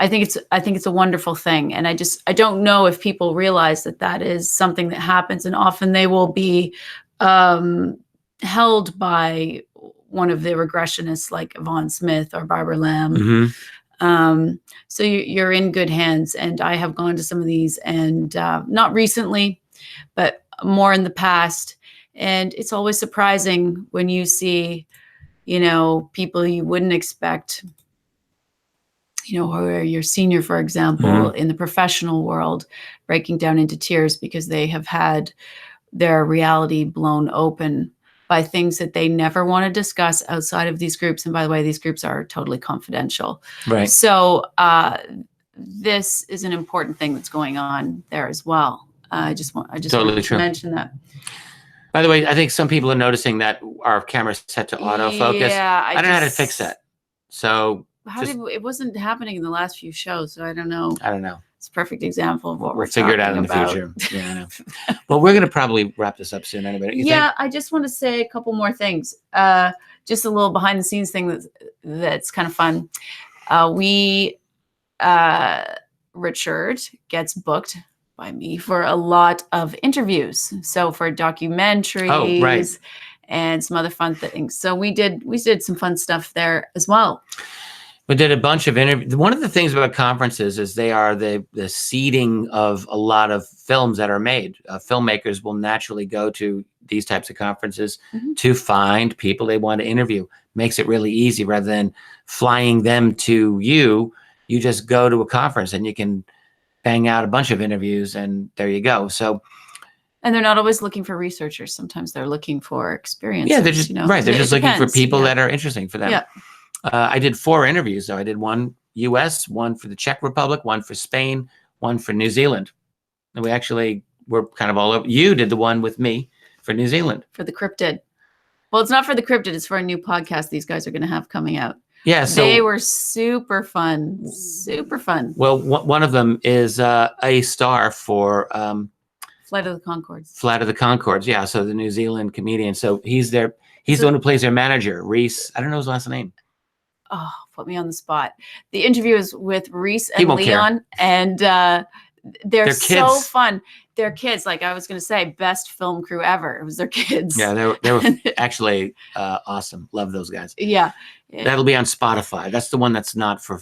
S2: think it's a wonderful thing. And I don't know if people realize that is something that happens, and often they will be held by one of the regressionists like Yvonne Smith or Barbara Lamb.
S1: Mm-hmm.
S2: So you're in good hands. And I have gone to some of these, and not recently, but more in the past. And it's always surprising when you see, people you wouldn't expect, who are your senior, for example, in the professional world, breaking down into tears because they have had their reality blown open by things that they never want to discuss outside of these groups. And by the way, these groups are totally confidential.
S1: Right.
S2: So this is an important thing that's going on there as well. I just
S1: Totally
S2: wanted
S1: true.
S2: to mention that.
S1: By the way, I think some people are noticing that our camera's set to autofocus.
S2: Yeah,
S1: I don't know how to fix that. So
S2: it wasn't happening in the last few shows, so I don't know. It's a perfect example of what we're
S1: figure it out in
S2: about.
S1: the future. Yeah, I know. Well, we're going to probably wrap this up soon anyway. You think?
S2: I just want to say a couple more things. Just a little behind the scenes thing that's kind of fun. Richard gets booked by me for a lot of interviews. So for documentaries and some other fun things. So we did some fun stuff there as well.
S1: We did a bunch of interviews. One of the things about conferences is they are the seeding of a lot of films that are made. Filmmakers will naturally go to these types of conferences to find people they want to interview. Makes it really easy rather than flying them to you. You just go to a conference and you can bang out a bunch of interviews, and there you go. So.
S2: And they're not always looking for researchers. Sometimes they're looking for experience.
S1: Yeah, they're just right. They're just looking for people that are interesting for them.
S2: Yeah.
S1: I did 4 interviews, though. I did one U.S., one for the Czech Republic, one for Spain, one for New Zealand. And we actually were kind of all over. You did the one with me for New Zealand.
S2: For the cryptid. Well, it's not for the cryptid. It's for a new podcast these guys are going to have coming out.
S1: Yeah. So
S2: they were super fun. Super fun.
S1: Well, one of them is a star for
S2: Flight of the Conchords.
S1: Flight of the Conchords. Yeah. So the New Zealand comedian. So he's the one who plays their manager, Reese. I don't know his last name.
S2: Oh, put me on the spot. The interview is with Reese and Leon, and they're so fun. They're kids. Like I was going to say, best film crew ever. It was their kids.
S1: Yeah, they were actually awesome. Love those guys.
S2: Yeah.
S1: That'll be on Spotify. That's the one that's not for.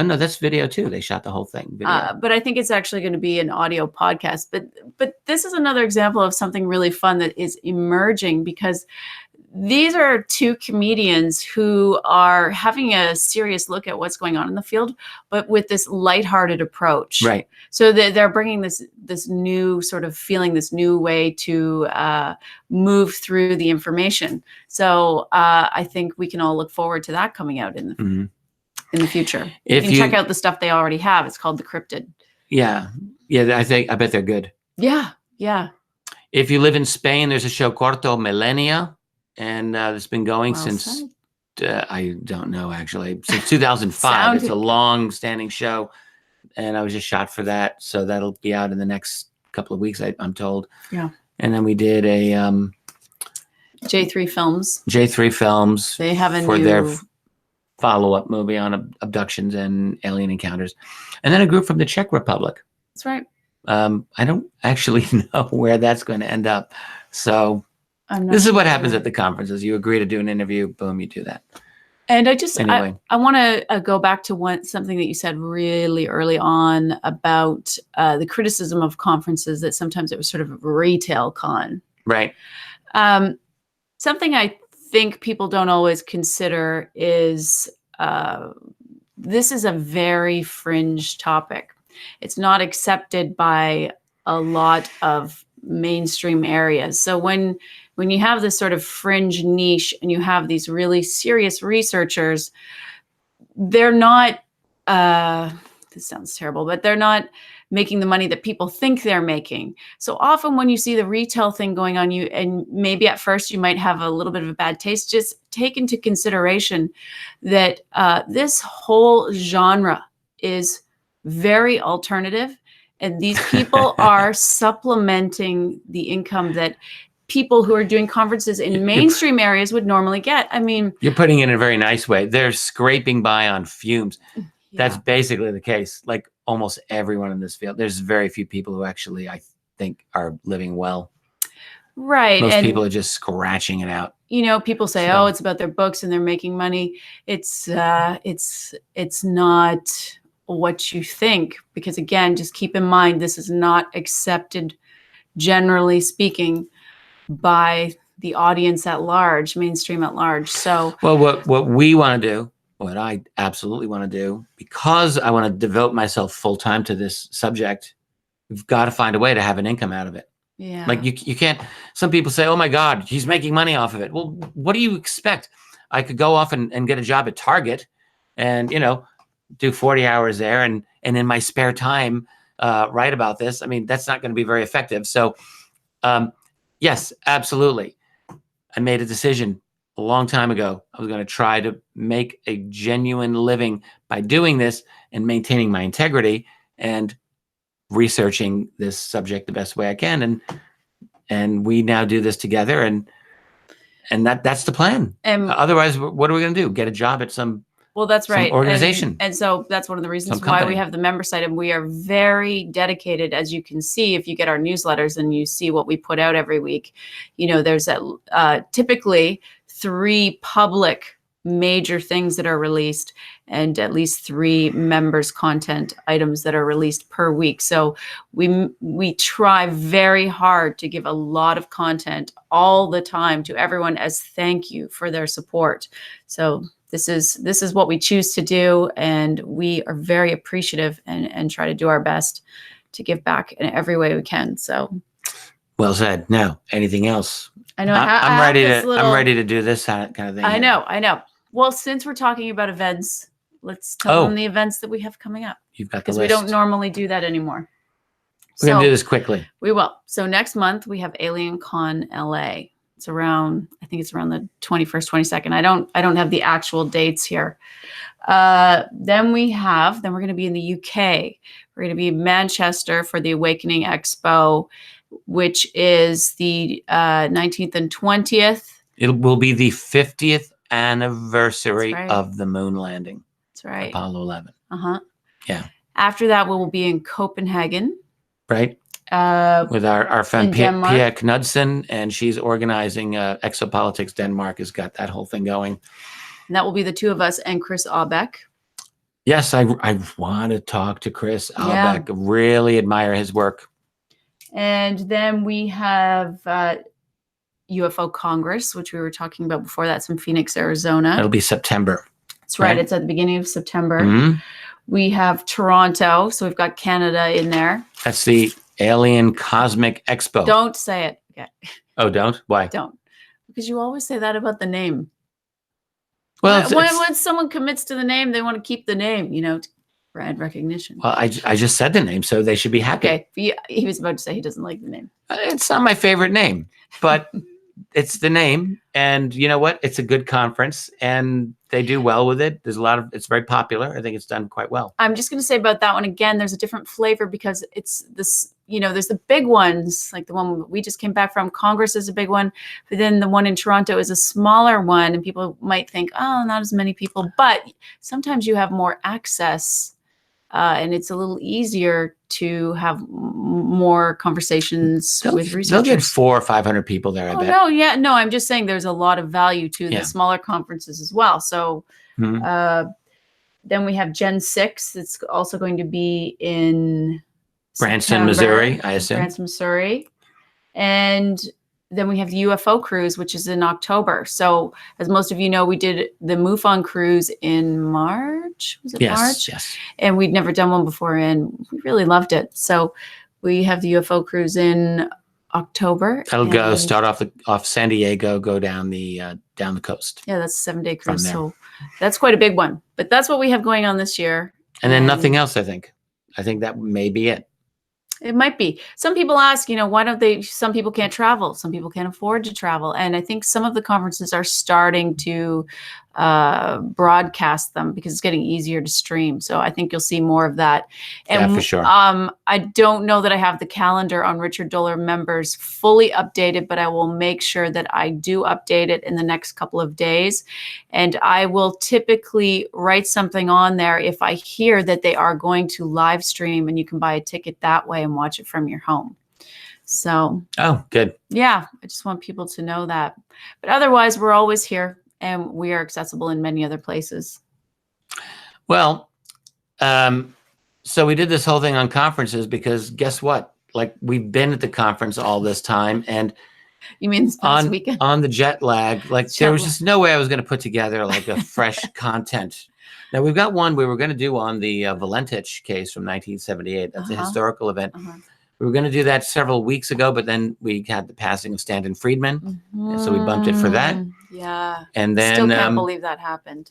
S1: Oh no, that's video too. They shot the whole thing.
S2: But I think it's actually going to be an audio podcast. But this is another example of something really fun that is emerging, because these are 2 comedians who are having a serious look at what's going on in the field, but with this lighthearted approach.
S1: Right.
S2: So they're bringing this new sort of feeling, this new way to move through the information. So I think we can all look forward to that coming out in the future. You can check out the stuff they already have. It's called The Cryptid.
S1: Yeah. Yeah. I bet they're good.
S2: Yeah. Yeah.
S1: If you live in Spain, there's a show Cuarto Millennia. And it's been going since, I don't know, actually, since 2005. It's a long-standing show. And I was just shot for that. So that'll be out in the next couple of weeks, I'm told.
S2: Yeah.
S1: And then we did a
S2: J3 Films.
S1: J3 Films.
S2: They have a
S1: for
S2: new
S1: their follow-up movie on abductions and alien encounters. And then a group from the Czech Republic.
S2: That's right.
S1: I don't actually know where that's going to end up. So this is what happens at the conferences. You agree to do an interview, boom, you do that.
S2: And I just,
S1: Anyway.
S2: I want to go back to something that you said really early on about the criticism of conferences, that sometimes it was sort of a retail con.
S1: Right.
S2: Something I think people don't always consider is this is a very fringe topic. It's not accepted by a lot of mainstream areas. So when you have this sort of fringe niche and you have these really serious researchers, they're not, this sounds terrible, but they're not making the money that people think they're making. So often when you see the retail thing going on, and maybe at first you might have a little bit of a bad taste, just take into consideration that this whole genre is very alternative. And these people are supplementing the income that people who are doing conferences in mainstream areas would normally get. I mean,
S1: you're putting it in a very nice way. They're scraping by on fumes.
S2: Yeah.
S1: That's basically the case. Like almost everyone in this field, there's very few people who actually, I think, are living well.
S2: Right.
S1: Most
S2: and
S1: people are just scratching it out.
S2: You know, people say,
S1: So-
S2: "Oh, it's about their books and they're making money." It's not what you think, because again, just keep in mind, this is not accepted, generally speaking, by the audience at large, mainstream at large. So,
S1: well, what we want to do, what I absolutely want to do, because I want to devote myself full time to this subject, we've got to find a way to have an income out of it.
S2: yeah,
S1: Like you can't, some people say, oh my God, he's making money off of it. Well, what do you expect? I could go off and get a job at Target and, do 40 hours there. And in my spare time, write about this. I mean, that's not going to be very effective. So, yes, absolutely. I made a decision a long time ago. I was going to try to make a genuine living by doing this and maintaining my integrity and researching this subject the best way I can. And we now do this together. And that's the plan.
S2: and
S1: Otherwise, what are we going to do? Get a job at some
S2: well, that's right,
S1: organization.
S2: and so that's one of the reasons
S1: Some
S2: why we
S1: company.
S2: have the member site, and we are very dedicated, as you can see if you get our newsletters and you see what we put out every week. There's typically 3 public major things that are released and at least 3 members content items that are released per week. So we try very hard to give a lot of content all the time to everyone as thank you for their support. So this is what we choose to do, and we are very appreciative and try to do our best to give back in every way we can. So
S1: Well said. Now, anything else?
S2: I know
S1: I'm ready to do this kind of thing.
S2: I know. Well, since we're talking about events, let's tell them the events that we have coming up,
S1: You've got the
S2: because
S1: list.
S2: we don't normally do that anymore.
S1: We're going to do this quickly.
S2: We will. So next month we have Alien Con LA. I think it's around the 21st, 22nd. I don't have the actual dates here. Then we're going to be in the UK. We're going to be in Manchester for the Awakening Expo, which is the 19th and 20th.
S1: It will be the 50th anniversary
S2: That's right.
S1: of the moon landing.
S2: That's right.
S1: Apollo 11.
S2: Uh-huh.
S1: Yeah.
S2: After that, we will be in Copenhagen.
S1: Right? With our friend
S2: in
S1: Pia
S2: Denmark.
S1: Knudsen, and she's organizing Exopolitics Denmark has got that whole thing going.
S2: And that will be the 2 of us and Chris Aubeck.
S1: Yes, I want to talk to Chris
S2: Yeah.
S1: Aubeck. Really admire his work.
S2: And then we have UFO Congress, which we were talking about before. That's in Phoenix, Arizona.
S1: It'll be September.
S2: That's right.
S1: right.
S2: It's at the beginning of September.
S1: Mhm.
S2: We have Toronto. So we've got Canada in there.
S1: That's the Alien Cosmic Expo.
S2: Don't say it. Okay.
S1: Oh, don't? Why?
S2: Don't. Because you always say that about the name.
S1: Well,
S2: when someone commits to the name, they want to keep the name, brand recognition.
S1: well, I just said the name, so they should be happy.
S2: Okay. He was about to say he doesn't like the name.
S1: It's not my favorite name, but it's the name. And you know what? It's a good conference. And they do well with it. There's a lot of, it's very popular. I think it's done quite well.
S2: I'm just going to say about that one again, there's a different flavor because it's this, there's the big ones, like the one we just came back from. Congress is a big one, but then the one in Toronto is a smaller one, and people might think, oh, not as many people, but sometimes you have more access, and it's a little easier to have more conversations with researchers.
S1: They'll get 400 or 500 people there, I bet.
S2: No, yeah, no, I'm just saying there's a lot of value to the smaller conferences as well. So then we have Gen 6. It's also going to be in
S1: Branson, Missouri, I assume.
S2: Branson, Missouri. And then we have the UFO cruise, which is in October. So as most of you know, we did the MUFON cruise in March. Was it March?
S1: Yes.
S2: And we'd never done one before, and we really loved it. So we have the UFO cruise in October.
S1: That'll go start off San Diego, go down the coast.
S2: Yeah, that's a 7-day cruise. So that's quite a big one. But that's what we have going on this year.
S1: And then nothing else, I think. I think that may be it.
S2: It might be. Some people ask, why don't they, some people can't travel. Some people can't afford to travel. And I think some of the conferences are starting to broadcast them because it's getting easier to stream. So I think you'll see more of that. And
S1: yeah, for sure.
S2: I don't know that I have the calendar on Richard Dolan members fully updated, but I will make sure that I do update it in the next couple of days. And I will typically write something on there if I hear that they are going to live stream, and you can buy a ticket that way and watch it from your home. So,
S1: oh, good.
S2: Yeah, I just want people to know that. But otherwise, we're always here, and we are accessible in many other places.
S1: Well, so we did this whole thing on conferences because guess what? Like, we've been at the conference all this time, and
S2: you mean this past weekend?
S1: On the jet lag, like there was just no way I was going to put together like a fresh content. Now we've got one we were going to do on the Valentich case from 1978. That's a historical event. We were going to do that several weeks ago, but then we had the passing of Stanton Friedman, and so we bumped it for that.
S2: Yeah,
S1: and then
S2: still can't believe that happened.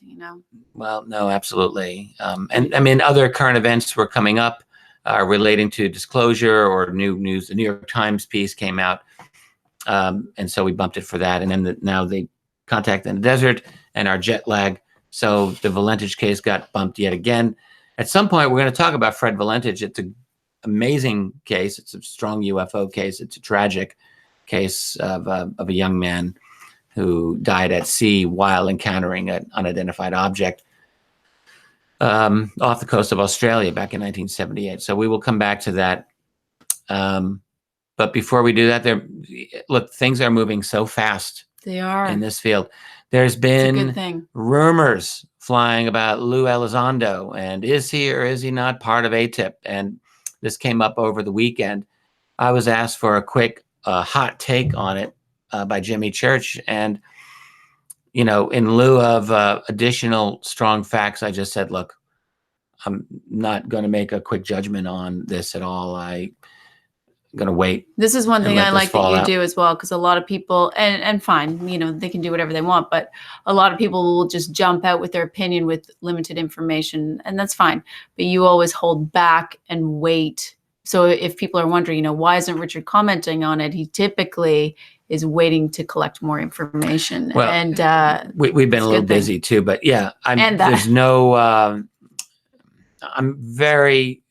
S1: Well, no, absolutely. And I mean, other current events were coming up relating to disclosure or new news. The New York Times piece came out, and so we bumped it for that. And then now the contact in the desert and our jet lag. So the Valentich case got bumped yet again. At some point, we're going to talk about Fred Valentich. It's an amazing case. It's a strong UFO case. It's a tragic case of a young man who died at sea while encountering an unidentified object off the coast of Australia back in 1978. So we will come back to that. But before we do that, look, things are moving so fast.
S2: They are
S1: in this field. There's been rumors flying about Lou Elizondo, and is he or is he not part of ATIP? And this came up over the weekend. I was asked for a quick hot take on it by Jimmy Church. And, in lieu of additional strong facts, I just said, look, I'm not going to make a quick judgment on this at all. I'm going to wait.
S2: This is one thing I like that you do as well, because a lot of people, and fine, they can do whatever they want, but a lot of people will just jump out with their opinion with limited information, and that's fine. But you always hold back and wait. So if people are wondering, why isn't Richard commenting on it? He typically is waiting to collect more information.
S1: Well, and we've been a little busy too, but yeah, there's no, I'm very,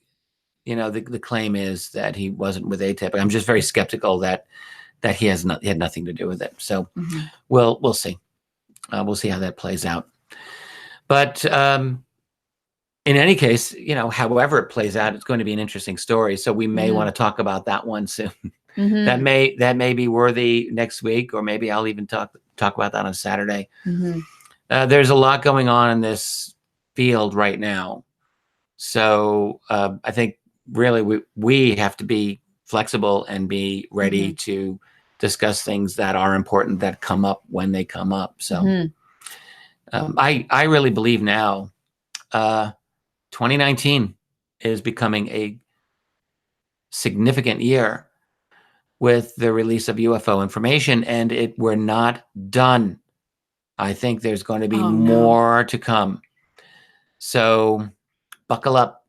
S1: the claim is that he wasn't with ATIP. I'm just very skeptical that he had nothing to do with it. So we'll see. We'll see how that plays out. But in any case, however it plays out, it's going to be an interesting story. So we may want to talk about that one soon. That may be worthy next week, or maybe I'll even talk about that on Saturday. There's a lot going on in this field right now. So I think really we have to be flexible and be ready to discuss things that are important, that come up when they come up. So I really believe now 2019 is becoming a significant year with the release of UFO information, and we're not done. I think there's going to be more to come. So buckle up,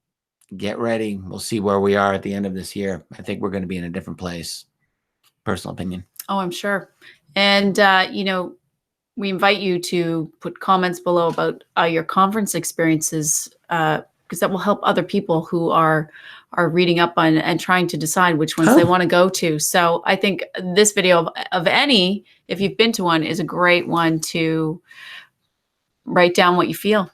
S1: get ready. We'll see where we are at the end of this year. I think we're going to be in a different place. Personal opinion.
S2: Oh, I'm sure. And, we invite you to put comments below about your conference experiences, because that will help other people who are reading up on and trying to decide which ones they want to go to. So I think this video of any, if you've been to one, is a great one to write down what you feel.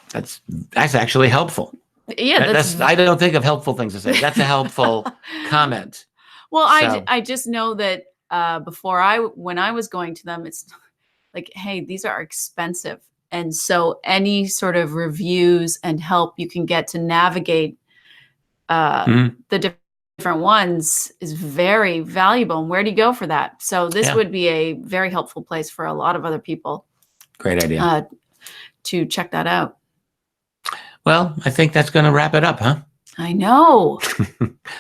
S1: That's actually helpful.
S2: Yeah,
S1: I don't think of helpful things to say. That's a helpful comment.
S2: Well, I just know that when I was going to them, it's like, hey, these are expensive. And so any sort of reviews and help you can get to navigate the different ones is very valuable. And where do you go for that? So this would be a very helpful place for a lot of other people.
S1: Great idea.
S2: To check that out.
S1: Well, I think that's going to wrap it up, huh?
S2: I know.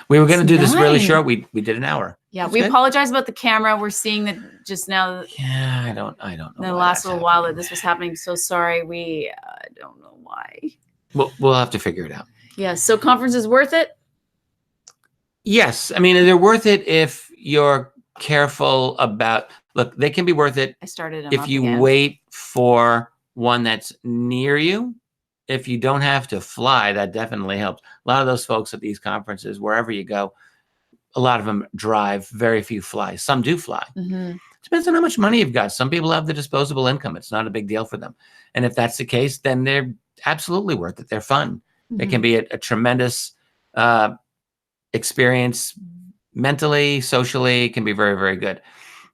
S1: We were going to do this really short. We did an hour.
S2: Yeah, we apologize about the camera. We're seeing that just now.
S1: Yeah, I don't know.
S2: In the last little while that this was happening. So sorry. We don't know why.
S1: We'll have to figure it out.
S2: Yeah. So conference is worth it?
S1: Yes. I mean, they're worth it if you're careful about, look, they can be worth it if you wait for one that's near you. If you don't have to fly, that definitely helps. A lot of those folks at these conferences, wherever you go, a lot of them drive, very few fly. Some do fly.
S2: Mm-hmm.
S1: Depends on how much money you've got. Some people have the disposable income. It's not a big deal for them. And if that's the case, then they're absolutely worth it. They're fun. Mm-hmm. It can be a tremendous experience mentally, socially. It can be very, very good.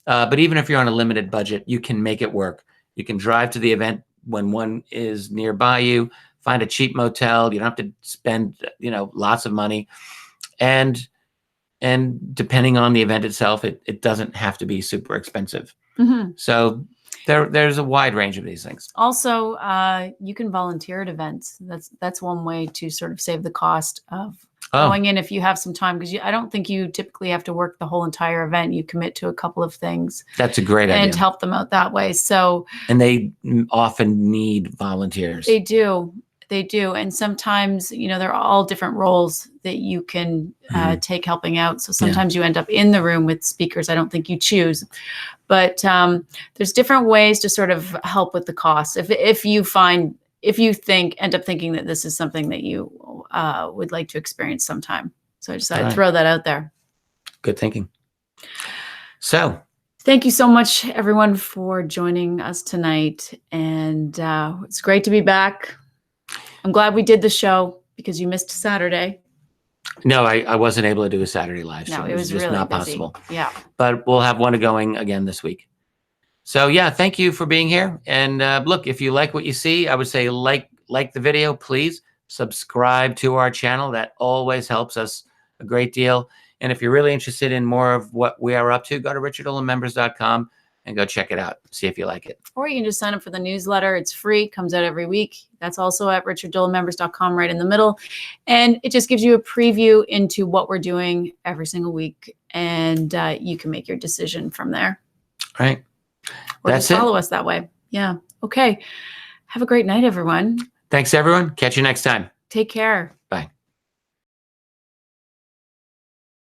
S1: But even if you're on a limited budget, you can make it work. You can drive to the event when one is nearby you, find a cheap motel. You don't have to spend, lots of money. And depending on the event itself, it doesn't have to be super expensive. Mm-hmm. So there's a wide range of these things.
S2: Also, you can volunteer at events. That's one way to sort of save the cost of going in if you have some time, because I don't think you typically have to work the whole entire event. You commit to a couple of things.
S1: That's a great idea.
S2: And help them out that way. So,
S1: and they often need volunteers.
S2: They do. And sometimes, there are all different roles that you can take helping out. So sometimes you end up in the room with speakers. I don't think you choose, but there's different ways to sort of help with the cost. If you end up thinking that this is something that you would like to experience sometime. So I just thought I'd throw that out there.
S1: Good thinking. So
S2: thank you so much, everyone, for joining us tonight. And it's great to be back. I'm glad we did the show because you missed Saturday.
S1: No, I wasn't able to do a Saturday live stream.
S2: No, it was just really
S1: not
S2: busy.
S1: Possible.
S2: Yeah.
S1: But we'll have one going again this week. So yeah, thank you for being here. And look, if you like what you see, I would say like the video, please subscribe to our channel. That always helps us a great deal. And if you're really interested in more of what we are up to, go to richarddolanmembers.com and go check it out. See if you like it.
S2: Or you can just sign up for the newsletter. It's free, comes out every week. That's also at richarddolanmembers.com right in the middle. And it just gives you a preview into what we're doing every single week. And you can make your decision from there.
S1: All right.
S2: Or just follow us that way. Yeah. Okay. Have a great night, everyone.
S1: Thanks, everyone. Catch you next time.
S2: Take care.